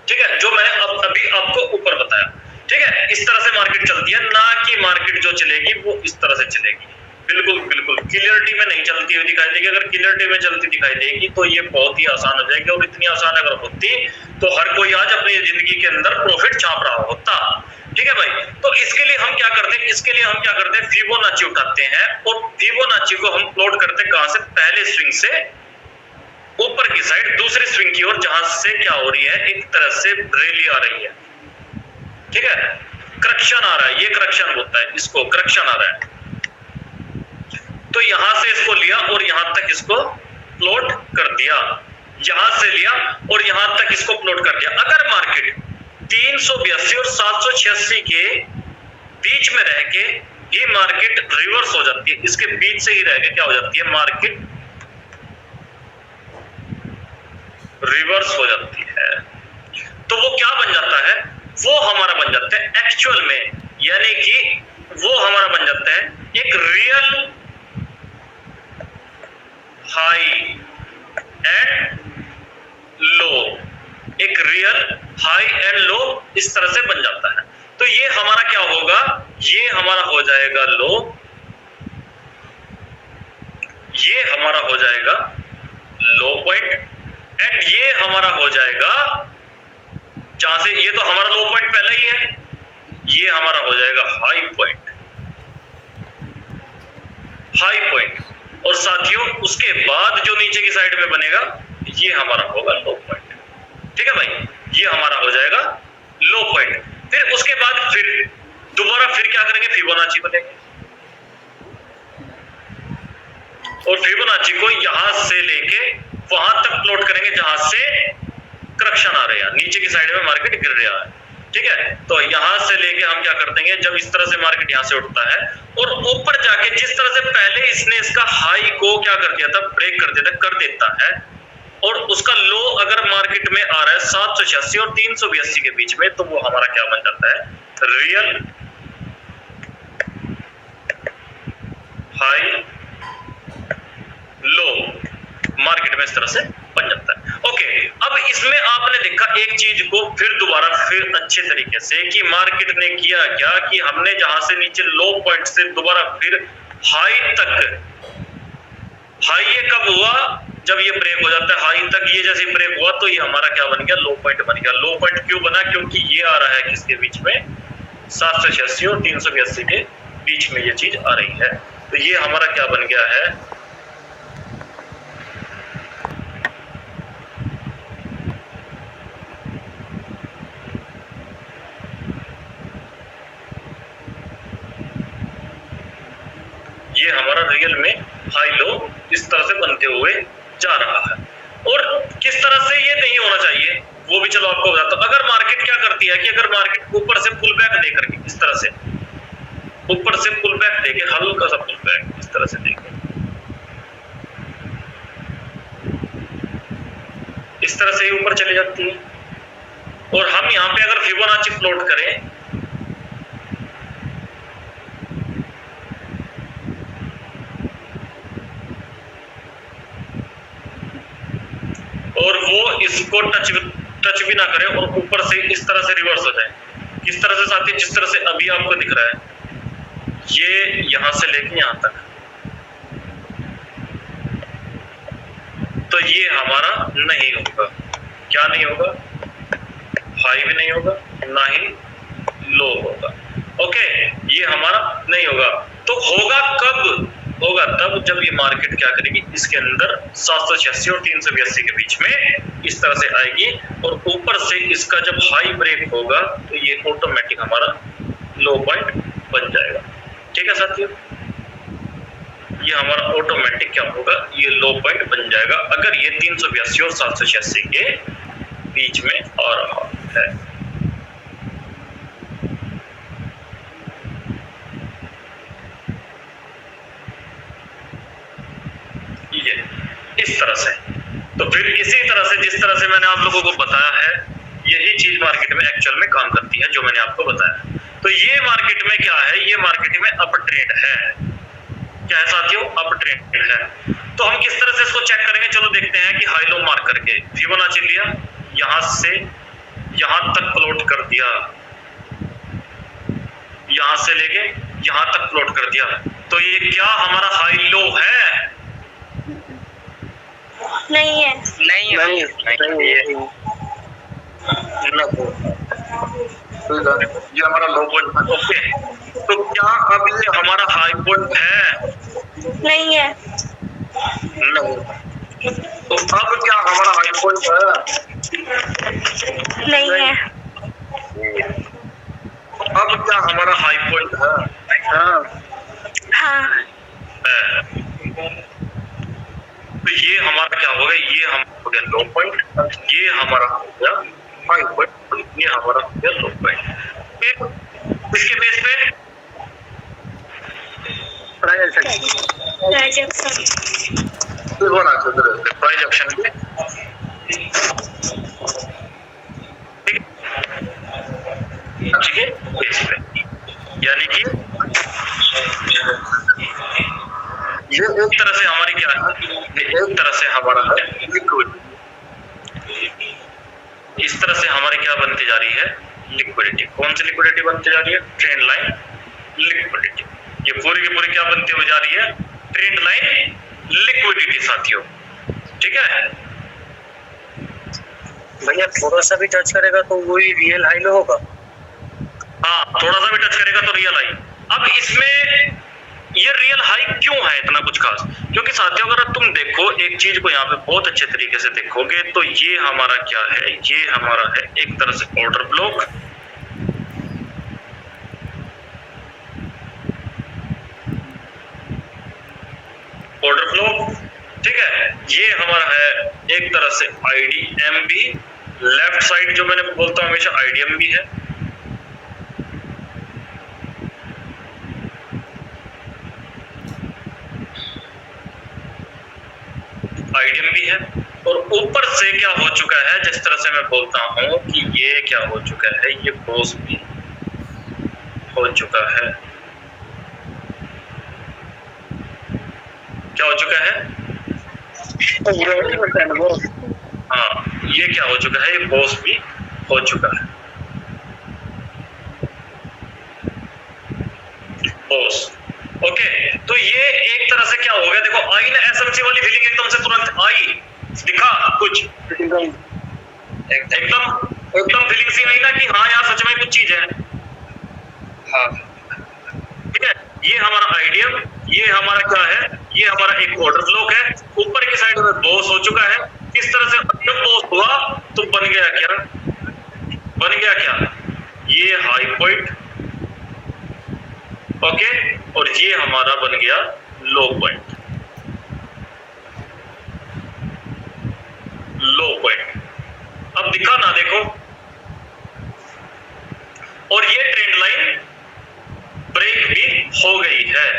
ठीक है। जो मैंने अभी आपको ऊपर बताया, ठीक है, इस तरह से मार्केट चलती है, ना कि मार्केट जो चलेगी वो इस तरह से चलेगी। बिल्कुल बिल्कुल क्लियरिटी में नहीं चलती हुई दिखाई देगी। अगर क्लियरिटी में चलती दिखाई देगी तो ये बहुत ही आसान हो जाएगी, और इतनी आसान अगर होती तो हर कोई आज अपनी जिंदगी के अंदर प्रॉफिट छाप रहा होता, ठीक है भाई। तो इसके लिए हम क्या करते हैं, इसके लिए हम क्या करते हैं, फिबोनाची उठाते हैं और फिबोनाची को हम प्लॉट करते हैं कहां से, पहले स्विंग से ऊपर की साइड दूसरी स्विंग की ओर, जहां से क्या हो रही है, एक तरह से रैली आ रही है, ठीक है, करक्शन आ रहा है, ये करक्शन होता है, इसको करक्शन आ रहा है। तो यहां से इसको लिया और यहां तक इसको प्लॉट कर दिया, यहां से लिया और यहां तक इसको प्लॉट कर दिया। अगर मार्केट 382 और 786 के बीच में रह के ये मार्केट रिवर्स हो जाती है, इसके बीच से ही रह के क्या हो जाती है, मार्केट रिवर्स हो जाती है, तो वो क्या बन जाता है, वो हमारा बन जाता है एक्चुअल में, यानी कि वो हमारा बन जाता है एक रियल हाई एंड लो, एक रियल हाई एंड लो इस तरह से बन जाता है। तो ये हमारा क्या होगा, ये हमारा हो जाएगा लो, ये हमारा हो जाएगा लो पॉइंट, एंड ये हमारा हो जाएगा, जहां से ये तो हमारा लो पॉइंट पहले ही है, ये हमारा हो जाएगा हाई पॉइंट, हाई पॉइंट। और साथियों उसके बाद जो नीचे की साइड में बनेगा ये हमारा होगा लो पॉइंट। ठीक है भाई, ये हमारा हो जाएगा लो पॉइंट। फिर उसके बाद फिर दोबारा फिर क्या करेंगे, फिबोनाची बनेंगे, और फिबोनाची को यहां से लेके वहां तक प्लॉट करेंगे जहां से करक्शन आ रहे हैं, नीचे की साइड में मार्केट गिर रहा है। ठीक है, तो यहां से लेके हम क्या कर देंगे, जब इस तरह से मार्केट यहां से उठता है और ऊपर जाके जिस तरह से पहले इसने इसका हाई को क्या कर दिया था, ब्रेक कर देता है, और उसका लो अगर मार्केट में आ रहा है 786 और 382 के बीच में, तो वो हमारा क्या बन जाता है, रियल हाई लो मार्केट में इस तरह से बन जाता है। ओके, अब इसमें आपने देखा एक चीज को फिर दोबारा फिर अच्छे तरीके से कि मार्केट ने किया क्या, कि हमने जहां से नीचे लो पॉइंट से दोबारा फिर हाई तक, हाई ये कब हुआ, जब ये ब्रेक हो जाता है हाई तक, ये जैसे ब्रेक हुआ तो ये हमारा क्या बन गया, लो पॉइंट बन गया। लो पॉइंट क्यों बना, क्योंकि ये आ रहा है किसके बीच में, 786 और 382 के बीच में ये चीज आ रही है। तो ये हमारा क्या बन गया है, ये हमारा रियल में हाई लो इस तरह से बनते हुए जा रहा है। और किस तरह से ये नहीं होना चाहिए वो भी चलो आपको बताता हूं। अगर मार्केट क्या करती है कि अगर मार्केट ऊपर से पुल बैक देकर के इस तरह से ऊपर से पुल बैक देके, हल्का सा पुल बैक इस तरह से देके, इस तरह से ही ऊपर चली जाती है, और हम यहाँ पे अगर फिबोनाची प्लॉट करें, और वो इसको टच भी ना करे और ऊपर से इस तरह से रिवर्स हो जाए, किस तरह से साथी, जिस तरह से अभी आपको दिख रहा है, ये यहां से लेके यहां तक, तो ये हमारा नहीं होगा। क्या नहीं होगा, हाई भी नहीं होगा ना ही लो होगा। ओके, ये हमारा नहीं होगा। तो होगा कब, होगा तब जब ये मार्केट क्या करेगी, इसके अंदर 786 और 382 के बीच में इस तरह से आएगी, और ऊपर से इसका जब हाई ब्रेक होगा तो ये ऑटोमेटिक हमारा लो पॉइंट बन जाएगा। ठीक है साथियों, ये हमारा ऑटोमेटिक क्या होगा, ये लो पॉइंट बन जाएगा अगर ये 382 और 786 के बीच में आ रहा है। ये इस तरह से, तो फिर इसी तरह से जिस तरह से मैंने आप लोगों को बताया है, यही चीज मार्केट में एक्चुअल में काम करती है जो मैंने आपको बताया। तो ये मार्केट में क्या है, ये मार्केट में अप ट्रेंड है। क्या है साथियों, अप ट्रेंड है। तो हम किस तरह से इसको चेक करेंगे, चलो देखते हैं कि हाई लो मार्क करके फिबोनाची लिया, यहां से यहां तक प्लॉट कर दिया, यहां से लेके यहां तक प्लॉट कर दिया, तो ये क्या हमारा हाई लो है? नहीं है, नहीं है, नहीं है, ये हमारा लो पॉइंट है। ओके, तो क्या अब ये हमारा हाई पॉइंट है? नहीं है, नहीं। तो अब क्या हमारा हाई पॉइंट है? नहीं है, अब क्या हमारा हाई पॉइंट है? हाँ हाँ, है। तो ये हमारा क्या हो गया, ये हम हो गया लो पॉइंट, ये हमारा हो गया हाई पॉइंट, ये हमारा हो गया लो पॉइंट। फिर इसके बेस पे प्राइस एक्शन पे बेस पे, यानी कि ये एक तरह से हमारी क्या है, एक तरह से हमारा है लिक्विड, इस तरह से हमारी क्या बनती जा रही है, लिक्विडिटी। कौन सी लिक्विडिटी बनती जा रही है, ट्रेंड लाइन लिक्विडिटी। ये पूरी की पूरी क्या बनती हुई जा रही है, ट्रेंड लाइन लिक्विडिटी साथियों, ठीक है। भैया थोड़ा सा भी टच करेगा तो वही रियल हाई लो होगा। हाँ, थोड़ा सा भी टच करेगा तो रियल हाई। अब इसमें ये रियल हाई क्यों है इतना कुछ खास, क्योंकि साथियों अगर तुम देखो एक चीज को यहाँ पे बहुत अच्छे तरीके से देखोगे तो ये हमारा क्या है, ये हमारा है एक तरह से ऑर्डर ब्लॉक। ऑर्डर ब्लॉक, ठीक है। ये हमारा है एक तरह से आईडीएम भी, लेफ्ट साइड जो मैंने बोलता हूं हमेशा आईडीएम भी है। आईडीएम भी है, और ऊपर से क्या हो चुका है, जिस तरह से मैं बोलता हूं कि ये क्या हो चुका है, ये बॉस भी हो चुका है। क्या हो चुका है, हाँ ये क्या हो चुका है, ये बॉस भी हो चुका है, बॉस। ओके, तो ये एक तरह से क्या हो गया, देखो आई ना एसएमसी वाली फीलिंग एकदम से तुरंत आई, दिखा कुछ एकदम फीलिंग सी आई ना कि हाँ यार सच में कुछ चीज है। हाँ ठीक है, ये हमारा आईडीएम, ये हमारा क्या है, ये हमारा एक ऑर्डर ब्लॉक है, ऊपर की साइड में बॉस हो चुका है। इस तरह से जब बॉस हुआ तो बन गया क्या, बन गया क्या, ये हाई पॉइंट, ओके, और ये हमारा बन गया लो पॉइंट, लो पॉइंट। अब दिखा ना, देखो, और ये ट्रेंड लाइन ब्रेक भी हो गई है,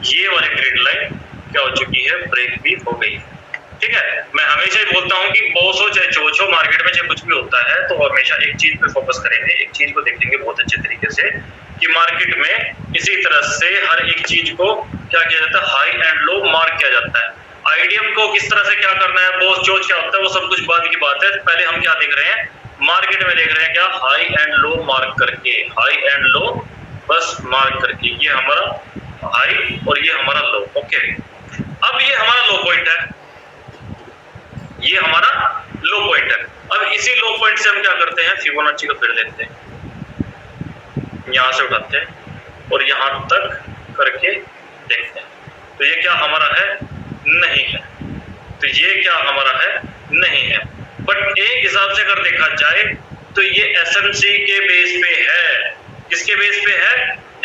ये वाली ट्रेंड लाइन क्या हो चुकी है, ब्रेक भी हो गई है। ठीक है, मैं हमेशा ही बोलता हूं कि बॉस हो चाहे चोच हो, मार्केट में चाहे कुछ भी होता है तो हमेशा एक चीज पे फोकस करेंगे, एक चीज को देखेंगे बहुत अच्छे तरीके से कि मार्केट में इसी तरह से हर एक चीज को क्या किया जाता है, हाई एंड लो मार्क किया जाता है। आईडीएम को किस तरह से क्या करना है, बॉस चोच क्या होता है, वो सब कुछ बाद की बात है। पहले हम क्या देख रहे हैं, मार्केट में देख रहे हैं क्या, हाई एंड लो मार्क करके, हाई एंड लो बस मार्क करके, ये हमारा हाई और ये हमारा लो। ओके, अब ये हमारा लो पॉइंट है, ये हमारा लो पॉइंट है। अब इसी लो पॉइंट से हम क्या करते हैं, फिबोनाची को फिर लेते हैं, यहां से उठाते हैं और यहां तक करके देखते हैं, तो ये क्या हमारा है, नहीं है, तो ये क्या हमारा है, नहीं है। बट एक हिसाब से अगर देखा जाए तो ये एसएमसी के बेस पे है, किसके बेस पे है,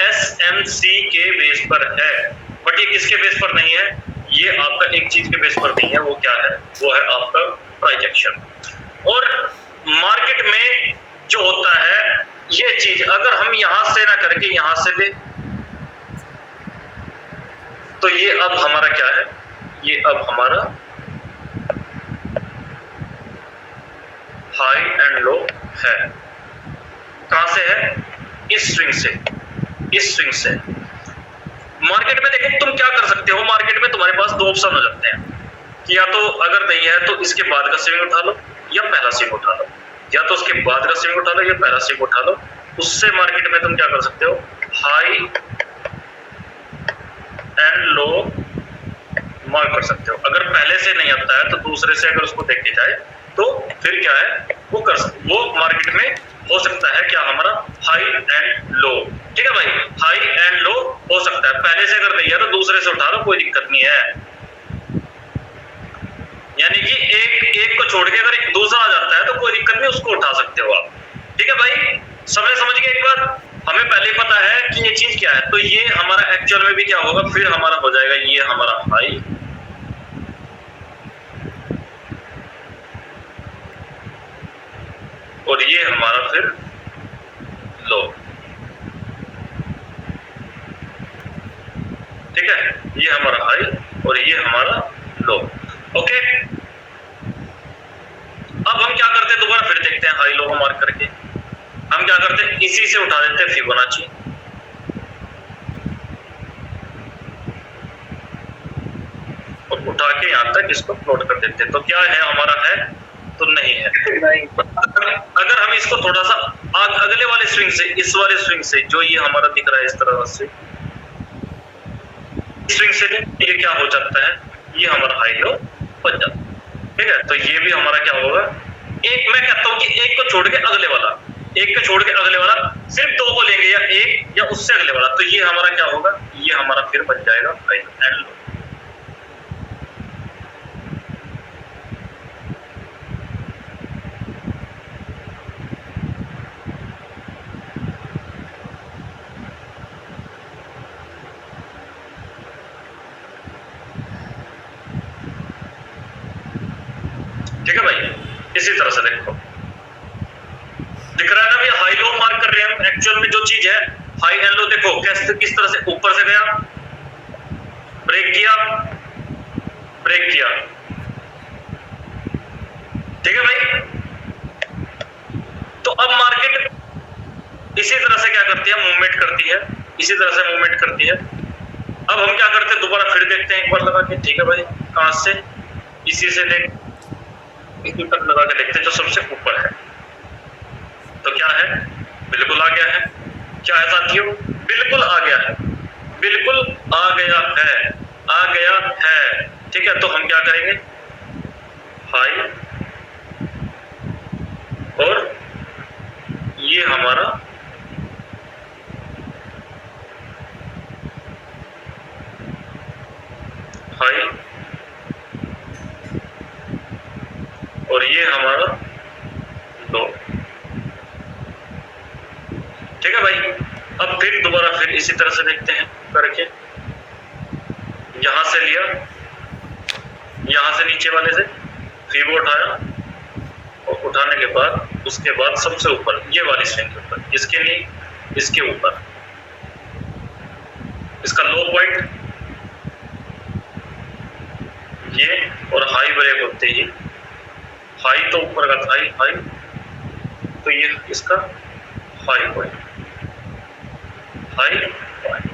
एसएमसी के बेस पर है। बट ये किसके बेस पर नहीं है, ये आपका एक चीज के बेस पर नहीं है, वो क्या है, वो है आपका प्राइस एक्शन। और मार्केट में जो होता है ये चीज अगर हम यहां से ना करके यहां से ले, तो ये अब हमारा क्या है, ये अब हमारा हाई एंड लो है। कहां से है, इस स्विंग से, इस स्विंग से। मार्केट में देखो तुम क्या कर सकते हो, मार्केट में तुम्हारे पास दो ऑप्शन हो जाते हैं कि या तो अगर नहीं है तो इसके बाद का स्विंग उठा लो या पहला स्विंग उठा लो, या तो उसके बाद का स्विंग उठा लो या पहला स्विंग उठा लो। उससे मार्केट में तुम क्या कर सकते हो, हाई एंड लो मार्क कर सकते हो। अगर पहले से नहीं आता है तो दूसरे से अगर उसको देखे जाए तो फिर क्या है, वो मार्केट में हो सकता है क्या हमारा हाई एंड लो। ठीक है भाई, हाई एंड लो हो सकता है, पहले से अगर नहीं है तो दूसरे से उठा लो, कोई दिक्कत नहीं है। यानी कि एक को छोड़ के अगर एक दूसरा आ जाता है तो कोई दिक्कत नहीं, उसको उठा सकते हो आप। ठीक है भाई, समझ गए एक बार, हमें पहले पता है कि ये चीज क्या है, तो ये हमारा एक्चुअल में भी क्या होगा, फिर हमारा हो जाएगा ये हमारा हाई और ये हमारा फिर लो। ठीक है, ये हमारा हाई और ये हमारा लो। ओके, अब हम क्या करते हैं, दोबारा फिर देखते हैं हाई लो को मार्क करके। हम क्या करते हैं, इसी से उठा देते हैं फिबोनाची, और उठा के यहां तक इसको प्लॉट कर देते हैं। तो क्या है हमारा है, तो नहीं है। नहीं। अगर हम इसको थोड़ा सा अगले वाले स्विंग से, इस वाले स्विंग से, जो ये हमारा दिख रहा है इस तरह से, स्विंग से ये क्या हो जाता है, ये हमारा हाई लो बन जाता है। ठीक है, तो ये भी हमारा क्या होगा, एक, मैं कहता हूं कि एक को छोड़ के अगले वाला, एक को छोड़ के अगले वाला, सिर्फ दो को लेंगे या एक या उससे अगले वाला, तो ये हमारा क्या होगा, ये हमारा फिर बन जाएगा हाई एंड लो। ठीक है भाई, इसी तरह से देखो दिख रहा है ना, ये हाई लो मार्क कर रहे हैं। एक्चुअल में जो चीज है हाई एंड लो, देखो कैसे, किस तरह से ऊपर से गया, ब्रेक किया, ब्रेक किया। ठीक है भाई, तो अब मार्केट इसी तरह से क्या करती है, मूवमेंट करती है, इसी तरह से मूवमेंट करती है। अब हम क्या करते हैं, दोबारा फिर देखते हैं एक बार लगा के। ठीक है भाई, कहां से, इसी से देख, इसी तक लगा के देखते हैं जो सबसे ऊपर है, तो क्या है, बिल्कुल आ गया है। क्या है साथियों, बिल्कुल आ गया है, बिल्कुल आ गया है, आ गया है। ठीक है, तो हम क्या करेंगे, हाई और ये हमारा हाई और ये हमारा लो। ठीक है भाई, अब फिर दोबारा फिर इसी तरह से देखते हैं करके, यहां से लिया, यहां से नीचे वाले से फीबो उठाया और उठाने के बाद उसके बाद सबसे ऊपर ये वाली स्विंग के ऊपर, इसके नहीं, इसके ऊपर, इसका लो पॉइंट ये, और हाई ब्रेक होते ही, हाई तो ऊपर का था, हाई तो ये इसका हाई पॉइंट, हाई पॉइंट।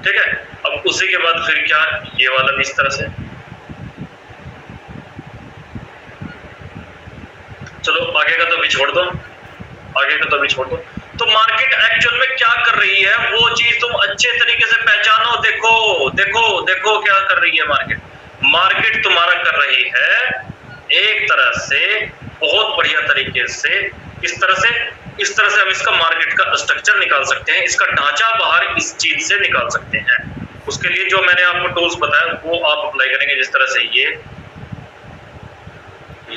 ठीक है, अब उसी के बाद फिर क्या, ये वाला भी इस तरह से। चलो आगे का तो भी छोड़ दो, आगे का तो भी छोड़ दो। तो मार्केट एक्चुअल में क्या कर रही है, वो चीज तुम अच्छे तरीके से पहचानो। देखो देखो देखो क्या कर रही है मार्केट, मार्केट तुम्हारा कर रही है एक तरह से बहुत बढ़िया तरीके से, इस तरह से, इस तरह से हम इसका मार्केट का स्ट्रक्चर निकाल सकते हैं, इसका ढांचा बाहर इस चीज से निकाल सकते हैं। उसके लिए जो मैंने आपको टूल्स बताया वो आप अप्लाई करेंगे, जिस तरह से ये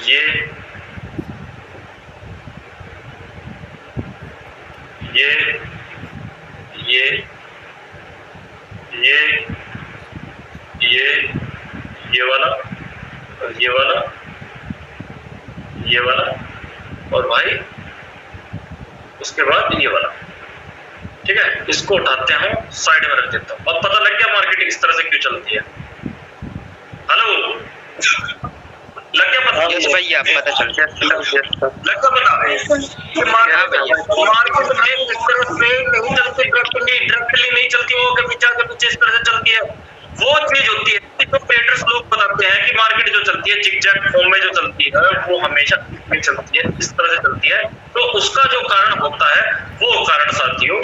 ये ये वाला और ये वाला, ये वाला, और भाई उसके बाद ये वाला। ठीक है, इसको उठाते हैं, साइड में रख देता हूं। अब पता लग गया मार्केट इस तरह से क्यों चलती है। हेलो, लग गया पता? यस भैया, पता चल गया, लग गया पता कि मार्केट में इस तरह से नहीं चलती, डायरेक्टली नहीं चलती, वो कभी जाकर पीछे इस तरह से चलती है। वो चीज होती है जो ट्रेडर्स लोग बताते हैं कि मार्केट जो चलती है जिगजैग फॉर्म में जो चलती है वो हमेशा में चलती है, इस तरह से चलती है। तो उसका जो कारण होता है वो कारण साथियों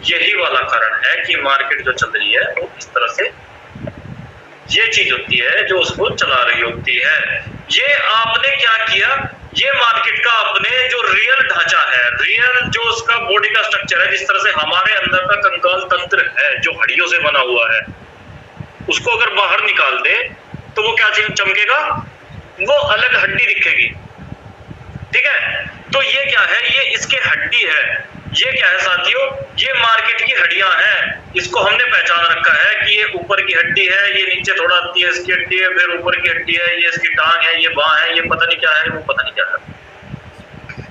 यही वाला कारण है कि मार्केट जो चल रही है वो इस तरह से ये चीज होती है जो उसको चला रही होती है। ये आपने क्या किया, ये मार्केट का अपने जो रियल ढांचा है, रियल जो उसका बॉडी का स्ट्रक्चर है, जिस तरह से हमारे अंदर का कंकाल तंत्र है जो हड्डियों से बना हुआ है, उसको अगर बाहर निकाल दे तो वो क्या चीज चमकेगा, वो अलग हड्डी दिखेगी। ठीक है, तो ये क्या है, ये इसके हड्डी है। ये क्या है साथियों, ये मार्केट की हड्डियां हैं। इसको हमने पहचान रखा है कि ये ऊपर की हड्डी है, ये नीचे थोड़ा आती है, इसकी हड्डी है, फिर ऊपर की हड्डी है, ये इसकी टांग है, ये बांह है, ये पता नहीं क्या है, वो पता नहीं क्या है।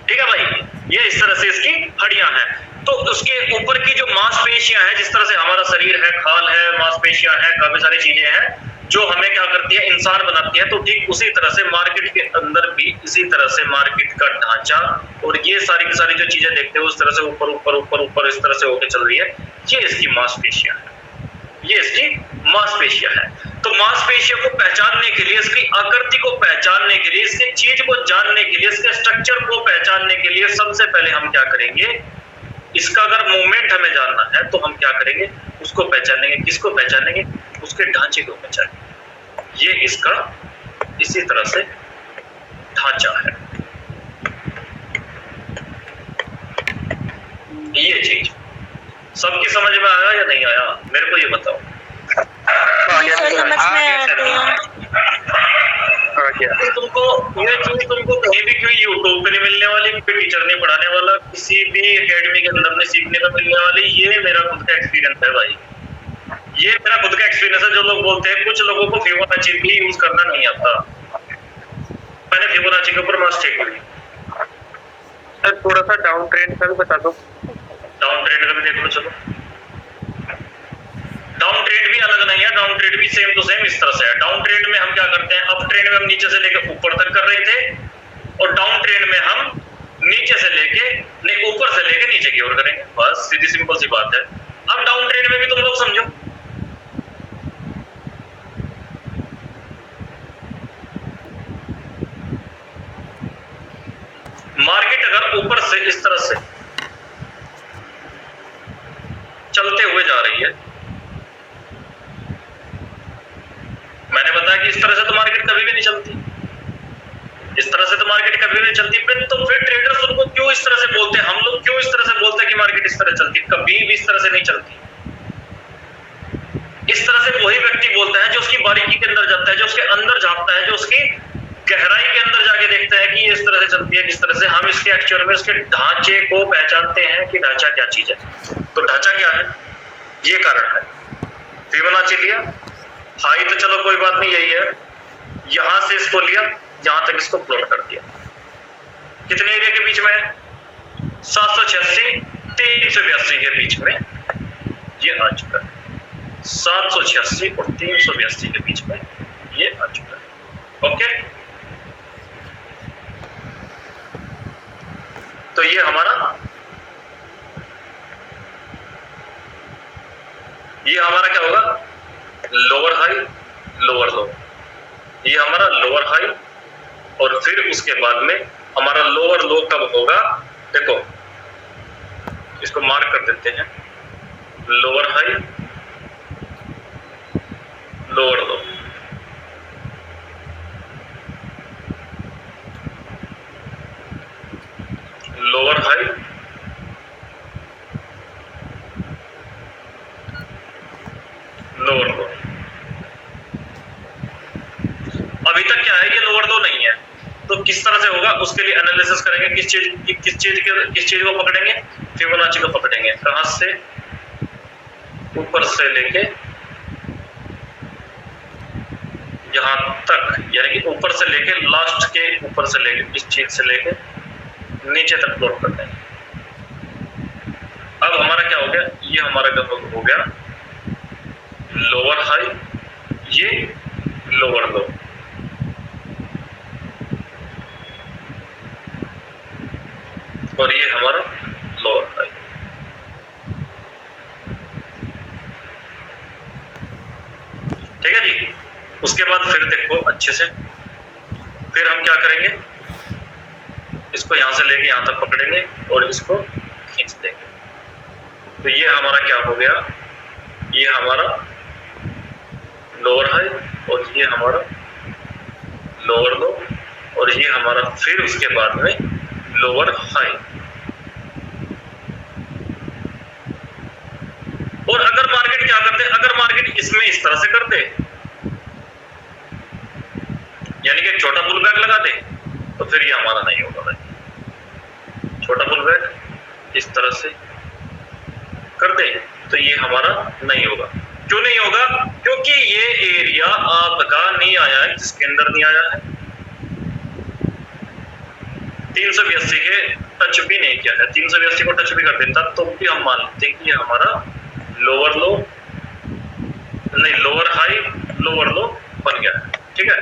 ठीक है भाई, ये इस तरह से इसकी हड्डियां हैं। तो उसके ऊपर की जो मांसपेशियां हैं, जिस तरह से हमारा शरीर है, खाल है, मांसपेशियां हैं, काफी सारी चीजें हैं जो हमें क्या करती है, इंसान बनाती है। तो ठीक उसी तरह से मार्केट के अंदर भी इसी तरह से मार्केट का ढांचा और ये सारी की सारी जो चीजें देखते हो उस तरह से ऊपर ऊपर ऊपर ऊपर इस तरह से होकर चल रही है, ये इसकी मांसपेशियां है, ये इसकी मांसपेशियां है। तो मांसपेशियों को पहचानने के लिए, इसकी आकृति को पहचानने के लिए, इसके चीज को जानने के लिए, इसके स्ट्रक्चर को पहचानने के लिए सबसे पहले हम क्या करेंगे, इसका अगर मूवमेंट हमें जानना है तो हम क्या करेंगे, उसको पहचानेंगे। किसको पहचानेंगे? उसके ढांचे को पहचानेंगे। ये इसका इसी तरह से ढांचा है। ये चीज सबकी समझ में आया या नहीं आया, मेरे को ये बताओ। समझ में आ गया। तुमको ये चीज तुमको कहीं भी कोई यूट्यूब पे नहीं मिलने वाली, कोई टीचर नहीं पढ़ाने वाला, किसी भी एकेडमी के अंदर नहीं सीखने को मिलने वाली। ये मेरा खुद का एक्सपीरियंस है भाई, ये मेरा खुद का एक्सपीरियंस है। जो लोग बोलते हैं कुछ लोगों को फिबोनाची भी यूज करना नहीं आता, मैंने फिबोनाची के ऊपर मास्टर की। सर थोड़ा सा डाउन ट्रेंड का भी बता दो। डाउन ट्रेंड का भी देख लो। चलो, डाउन ट्रेंड भी अलग नहीं है, डाउन ट्रेंड भी सेम टू सेम इस तरह से है। डाउन ट्रेंड में हम क्या करते हैं, अप ट्रेंड में हम नीचे से लेकर ऊपर तक कर रहे थे, और डाउन ट्रेंड में हम नीचे से लेके नहीं, ऊपर से लेके नीचे की ओर करेंगे। बस सीधी सिंपल सी बात है। अब डाउन ट्रेंड में भी तुम लोग समझो, मार्केट अगर ऊपर से इस तरह से चलते हुए जा रही है, मैंने बताया कि इस तरह से तो मार्केट कभी भी नहीं चलती, इस तरह से तो मार्केट कभी भी नहीं चलती। तो फिर ट्रेडर्स उनको क्यों इस तरह से बोलते हैं, हम लोग क्यों इस तरह से बोलते हैं कि मार्केट इस तरह चलती? कभी भी इस तरह से नहीं चलती। इस तरह से वही व्यक्ति बोलता है जो उसकी बारीकी के अंदर जाता है, जो उसके अंदर झांकता है, जो उसकी गहराई के अंदर जाके देखता है कि ये इस तरह से चलती है, किस तरह से। हम इसके एक्चुअल में उसके ढांचे को पहचानते हैं कि ढांचा क्या चीज है। तो ढांचा क्या है, ये कारण है। फिबोनाची लिया, हाई तो चलो कोई बात नहीं, यही है। यहां से इसको लिया, यहां तक इसको प्लॉट कर दिया। कितने एरिया के बीच में है? 786 382 के बीच में ये आ चुका है। 786 और 382 के बीच में ये आ चुका है। ओके, तो ये हमारा क्या होगा, लोअर हाई लोअर लो। ये हमारा लोअर हाई, और फिर उसके बाद में हमारा लोअर लो कब होगा, देखो इसको मार्क कर देते हैं, लोअर हाई लोअर लो। लोअर हाई लोअर लो। अभी तक क्या है, ये लोअर लो नहीं है, तो किस तरह से होगा उसके लिए एनालिसिस करेंगे। किस चीज को पकड़ेंगे, फिबोनाची को पकड़ेंगे। कहां से, ऊपर से लेके यहां तक, यानी कि ऊपर से लेके लास्ट के ऊपर से लेके इस चीज से लेके नीचे तक प्लॉट कर देंगे। अब हमारा क्या हो गया, ये हमारा कब हो गया, लोअर हाई, ये लोअर लो। और ये हमारा लोअर हाई। ठीक है जी। उसके बाद फिर देखो अच्छे से, फिर हम क्या करेंगे, इसको यहां से लेके यहां तक पकड़ेंगे और इसको खींच देंगे। तो ये हमारा क्या हो गया, ये हमारा लोअर हाई, और ये हमारा लोअर लो, और ये हमारा फिर उसके बाद में लोअर हाई। और अगर मार्केट क्या करते, अगर मार्केट इसमें इस तरह से कर दे, यानी कि छोटा पुल बैक लगा दे, तो फिर ये हमारा नहीं होगा भाई। छोटा पुल बैक इस तरह से कर दे तो ये हमारा नहीं होगा। क्यों नहीं होगा, क्योंकि ये एरिया आपका नहीं आया है, जिसके अंदर नहीं आया है, 382 के टच भी नहीं किया है। 382 को टच भी कर देता तो भी हम मान लेते हैं कि ये हमारा लोअर लो नहीं, लोअर हाई लोअर लो बन गया है। ठीक है,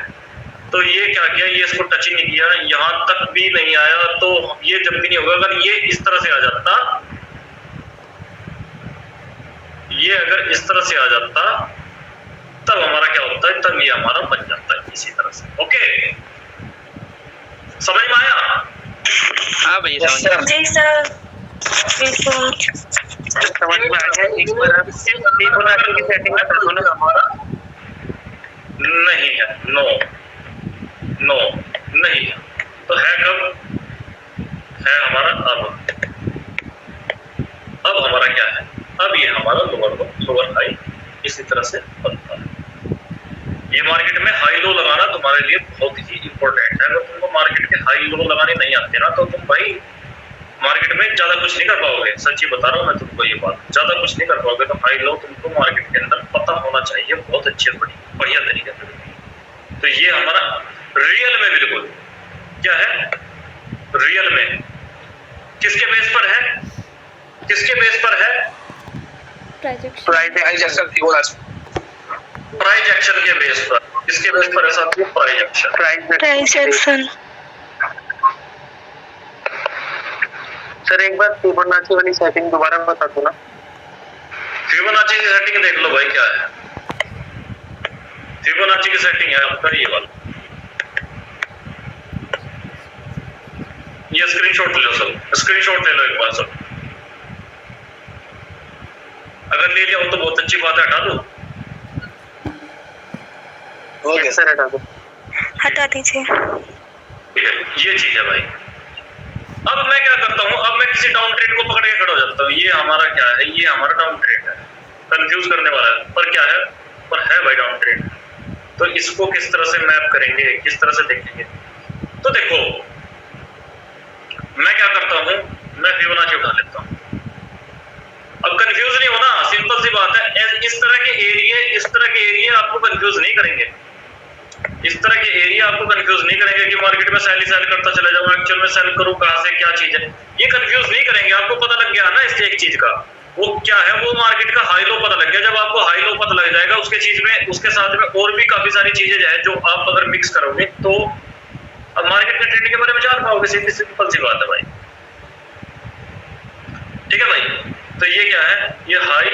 तो ये क्या किया, ये इसको टच ही नहीं किया, यहां तक भी नहीं आया, तो ये जब भी नहीं होगा। अगर ये इस तरह से आ जाता, ये ये अगर इस तरह से आ जाता तब हमारा क्या होता है, तब ये हमारा बन जाता है इसी तरह से। ओके, समझ में आया? हाँ भैया समझ गया। जी सर, बिल्कुल समझ में आ गया। एक बार आप फिबोनाची की सेटिंग बता दो ना। हमारा नहीं है, नो नो नहीं है, तो है कब, है हमारा अब हमारा क्या है, अब ये हमारा लोअर लो लोअर हाई इसी तरह से बनता है। ये मार्केट में हाई लो लगाना तुम्हारे लिए बहुत ही इंपॉर्टेंट है। अगर तुमको मार्केट के हाई लो लगाने नहीं आते ना तो तुम भाई मार्केट में ज्यादा कुछ नहीं कर पाओगे। सच्ची बता रहा हूँ मैं तुमको, ये बात ज्यादा कुछ नहीं कर पाओगे। तो हाई लो तुमको मार्केट के अंदर पता होना चाहिए बहुत अच्छे बढ़िया तरीके से। तो ये हमारा रियल में बिल्कुल क्या है, रियल में किसके बेस पर है, किसके बेस पर है, price action Fibonacci, price action के बेस पर। किसके बेस पर है साथियों, price action. Price action. Sir एक बार फिबोनाची वाली सेटिंग दोबारा बता दो ना। फिबोनाची की सेटिंग देख लो भाई क्या है। फिबोनाची की सेटिंग है आपका ये वाला, ये स्क्रीनशॉट ले लो सब, स्क्रीनशॉट ले लो एक बार सब। अगर ले लिया हो तो बहुत अच्छी बात है, हटा दो। ओके सर, हटा दो। हटा दीजिए। ठीक है, ये चीज है भाई। अब मैं क्या करता हूँ, अब मैं किसी डाउन ट्रेड को पकड़ के खड़ा हो जाता हूँ। ये हमारा क्या है, ये हमारा डाउन ट्रेड है, कंफ्यूज करने वाला है, पर क्या है, पर है भाई डाउन ट्रेड। तो इसको किस तरह से मैप करेंगे, किस तरह से देखेंगे। तो देखो मैं क्या करता हूँ, मैं फिबोनाची उठा लेता हूँ। अब कंफ्यूज नहीं होना, सिंपल सी बात है। इस तरह के एरिया आपको कंफ्यूज नहीं करेंगे, इस तरह के एरिया आपको कंफ्यूज नहीं करेंगे कि मार्केट में सेल ही सेल करता चला जाऊं, एक्चुअल में सेल करूं कहां से, क्या चीज है, ये कंफ्यूज नहीं करेंगे। आपको पता लग गया ना इस एक चीज का, वो क्या है, वो मार्केट का हाई लो पता लग गया। जब आपको हाई लो पता लग जाएगा उसके चीज में, उसके साथ में और भी काफी सारी चीजें जो है जो आप अगर मिक्स करोगे तो अब मार्केट के ट्रेडिंग के बारे में जान पाओगे। सीधी सिंपल सी बात है भाई, ठीक है भाई। तो ये क्या है, ये हाई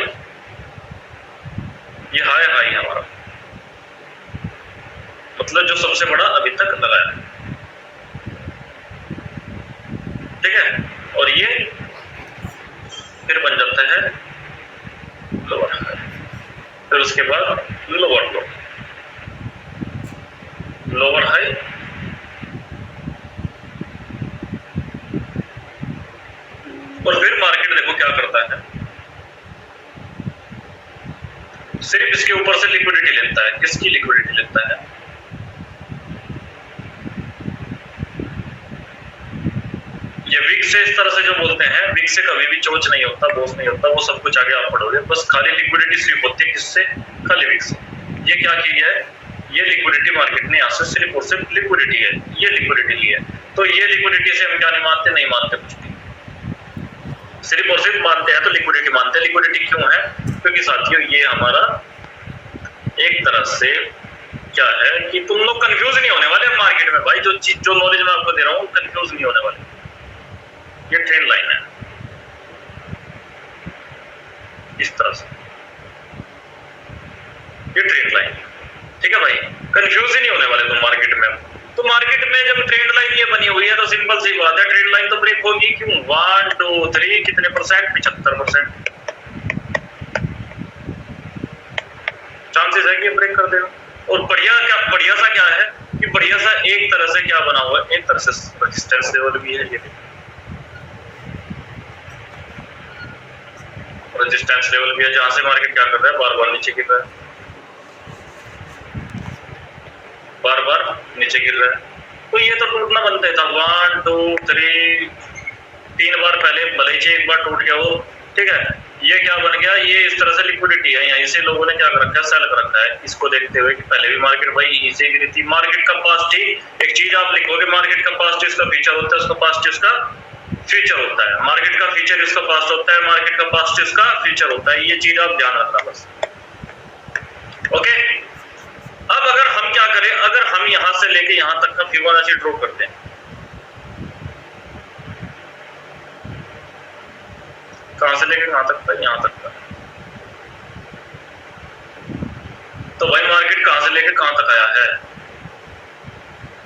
हाई हमारा, मतलब जो सबसे बड़ा अभी तक लगाया है, ठीक है। और ये फिर बन जाता है लोअर हाई, फिर उसके बाद लोअर लो, लोअर हाई, और फिर मार्केट देखो क्या करता है, सिर्फ इसके ऊपर से लिक्विडिटी लेता है। किसकी लिक्विडिटी लेता है, ये विक से इस तरह से जो बोलते हैं, विक से कभी भी चोच नहीं होता, बॉस नहीं होता, वो सब कुछ आगे आप पढ़ोगे। बस खाली लिक्विडिटी स्वीप होती है, किससे, खाली विक से। ये क्या की है, ये लिक्विडिटी मार्केट ने यहाँ से सिर्फ और सिर्फ लिक्विडिटी है, ये लिक्विडिटी ली है। तो ये लिक्विडिटी से हम क्या नहीं मानते, नहीं मानते कुछ भी, सिर्फ और सिर्फ मानते हैं तो लिक्विडिटी मानते हैं। लिक्विडिटी क्यों है, क्योंकि साथियों ये हमारा एक तरह से क्या है कि तुम लोग कंफ्यूज नहीं होने वाले मार्केट में भाई। जो चीज, जो नॉलेज मैं आपको दे रहा हूँ, कंफ्यूज नहीं होने वाले। ये ट्रेंड लाइन है इस तरह से, ये ट्रेंड लाइन, ठीक है भाई। कंफ्यूज ही नहीं होने वाले तुम मार्केट में। तो मार्केट में जब ट्रेंड लाइन ये बनी हुई है तो सिंपल सी बात है, ट्रेंड लाइन तो ब्रेक होगी। क्यों, 1 2 3 कितने परसेंट, 75% चांसेस है कि ब्रेक कर देगा। और बढ़िया सा क्या है कि बढ़िया सा एक तरह से क्या बना हुआ है, एक तरह से रेजिस्टेंस लेवल भी है। ये रेजिस्टेंस लेवल भी है जहां से मार्केट क्या कर रहा है, बार बार नीचे गिर रहा है, बार बार नीचे गिर रहा है। तो ये तो टूटना बनता था, 1 2 3 3 बार पहले भले ही एक बार टूट गया वो, ठीक है। ये क्या बन गया, ये इस तरह से लिक्विडिटी है, यहीं से लोगों ने क्या कर रखा है, सेल कर रखा है। इसको देखते हुए कि पहले भी मार्केट भाई यहीं से गिरी थी। मार्केट का पास्ट ही एक चीज आप लिखोगे, मार्केट का पास्ट इसका फीचर होता है, उसका पास्ट इसका फीचर होता है। मार्केट का फीचर इसका पास्ट होता है, मार्केट का पास्ट इसका फीचर होता है। ये चीज आप ध्यान रखना बस, ओके। अब अगर हम क्या करें, अगर हम यहां से लेके यहां तक का फिबोनाची ड्रॉ करते हैं, कहां से लेके कहां तक का, यहां तक का, तो भाई मार्केट कहां से लेके कहां तक आया है?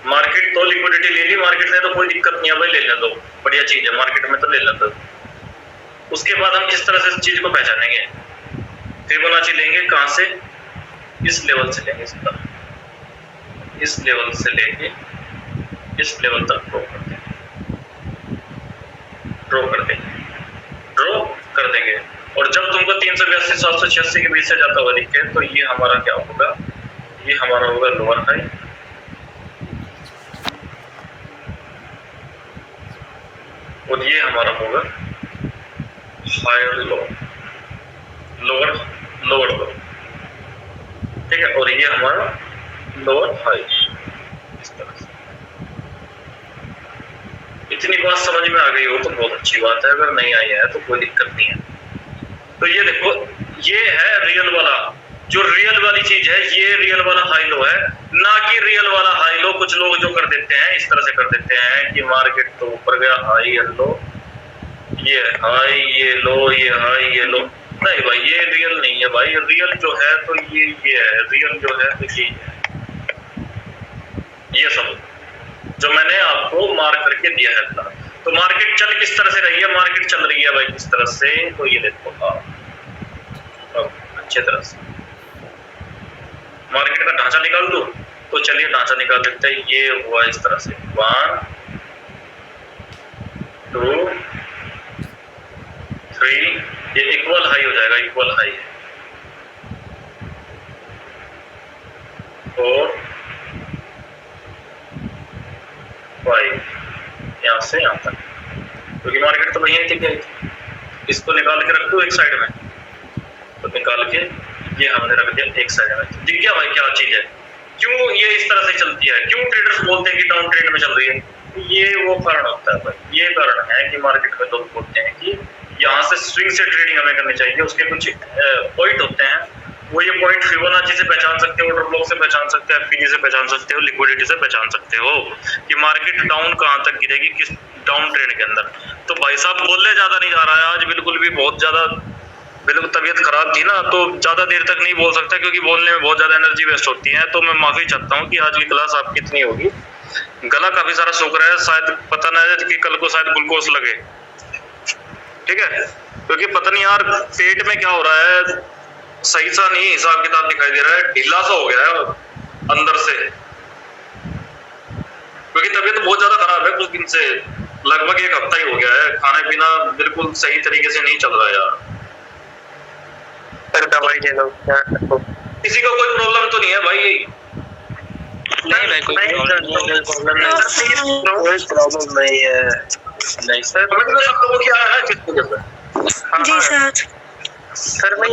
मार्केट तो लिक्विडिटी ले ली मार्केट ने, तो कोई दिक्कत नहीं है भाई, ले लेने दो, बढ़िया चीज है, मार्केट में तो ले लेने दो। उसके बाद हम किस तरह से इस चीज को पहचानेंगे? फिबोनाची लेंगे कहां से? इस लेवल से लेंगे, इस लेवल से लेके इस लेवल तक ड्रॉ कर देंगे। और जब तुमको 382 786 के बीच से जाता हुआ दिखे तो ये हमारा क्या होगा? ये हमारा होगा लोअर हाई, और ये हमारा होगा हायर लो, लोअर लो, ठीक है। और ये हमारा लोअर हाई, इस तरह से। इतनी बात समझ में आ गई हो तो बहुत अच्छी बात है, अगर नहीं आई है तो कोई दिक्कत नहीं है। तो ये देखो, ये है रियल वाला, जो रियल वाली चीज है, ये रियल वाला हाई लो है, ना कि रियल वाला हाई लो। कुछ लोग जो कर देते हैं इस तरह से कर देते हैं कि मार्केट तो ऊपर गया, हाई लो, ये हाई, ये लो, ये हाई, ये लो। नहीं भाई, ये रियल नहीं है भाई। रियल जो है तो ये है, रियल जो है तो ये सब जो मैंने आपको मार्क करके दिया है। तो मार्केट चल किस तरह से रही है? मार्केट चल रही है भाई किस तरह से, तो ये देखो अब अच्छे तरह से मार्केट का ढांचा निकाल दो। तो चलिए ढांचा निकाल देते हैं। ये हुआ इस तरह से 1 2 3, ये इक्वल हाई हो जाएगा, इक्वल हाई 4 5, यहाँ से यहाँ तक, क्योंकि मार्केट तो वही थी। इसको निकाल के रख दो एक साइड में, तो निकाल के ये हमने रख दिया एक साइड में। दिख गया भाई क्या चीज है? क्यों ये इस तरह से चलती है? क्यों ट्रेडर्स बोलते हैं कि डाउन ट्रेंड में चल रही है? ये वो कारण होता है भाई, ये कारण है कि मार्केट में लोग बोलते हैं कि यहाँ से स्विंग से ट्रेडिंग हमें करनी चाहिए। उसके कुछ पॉइंट होते हैं, वो ये पॉइंट फिबोनाची से पहचान सकते हो, ऑर्डर ब्लॉक से पहचान सकते हो, एफपीजी से पहचान सकते हो, लिक्विडिटी से पहचान सकते हो कि मार्केट डाउन कहां तक गिरेगी, किस डाउन ट्रेंड के अंदर। तो भाई साहब बोलने ज्यादा नहीं जा रहा है आज, बिल्कुल भी, बहुत ज्यादा बिल्कुल तबीयत खराब थी ना, तो ज्यादा देर तक नहीं बोल सकता क्योंकि बोलने में बहुत ज्यादा एनर्जी वेस्ट होती है। तो मैं माफी चाहता हूँ कि आज की क्लास आपकी इतनी होगी। गला काफी सारा सूख रहा है, शायद पता ना है कि कल को शायद ग्लूकोज लगे, ठीक है, क्योंकि पता नहीं यार पेट में क्या हो रहा है, सही सा नहीं हिसाब किताब दिखाई दे रहा है, ढीला सा हो गया है अंदर से, क्योंकि तबीयत बहुत ज्यादा खराब है कुछ दिन से, लगभग 1 हफ्ता ही हो गया है। खाना पीना बिल्कुल सही तरीके से नहीं चल रहा है यार। दवाई ले लो, किसी को कोई प्रॉब्लम तो नहीं है भाई? नहीं भाई, कोई प्रॉब्लम नहीं है। नहीं सर, समझ में सब लोगों की आ रहा है किस वजह से? जी सर। सर मैं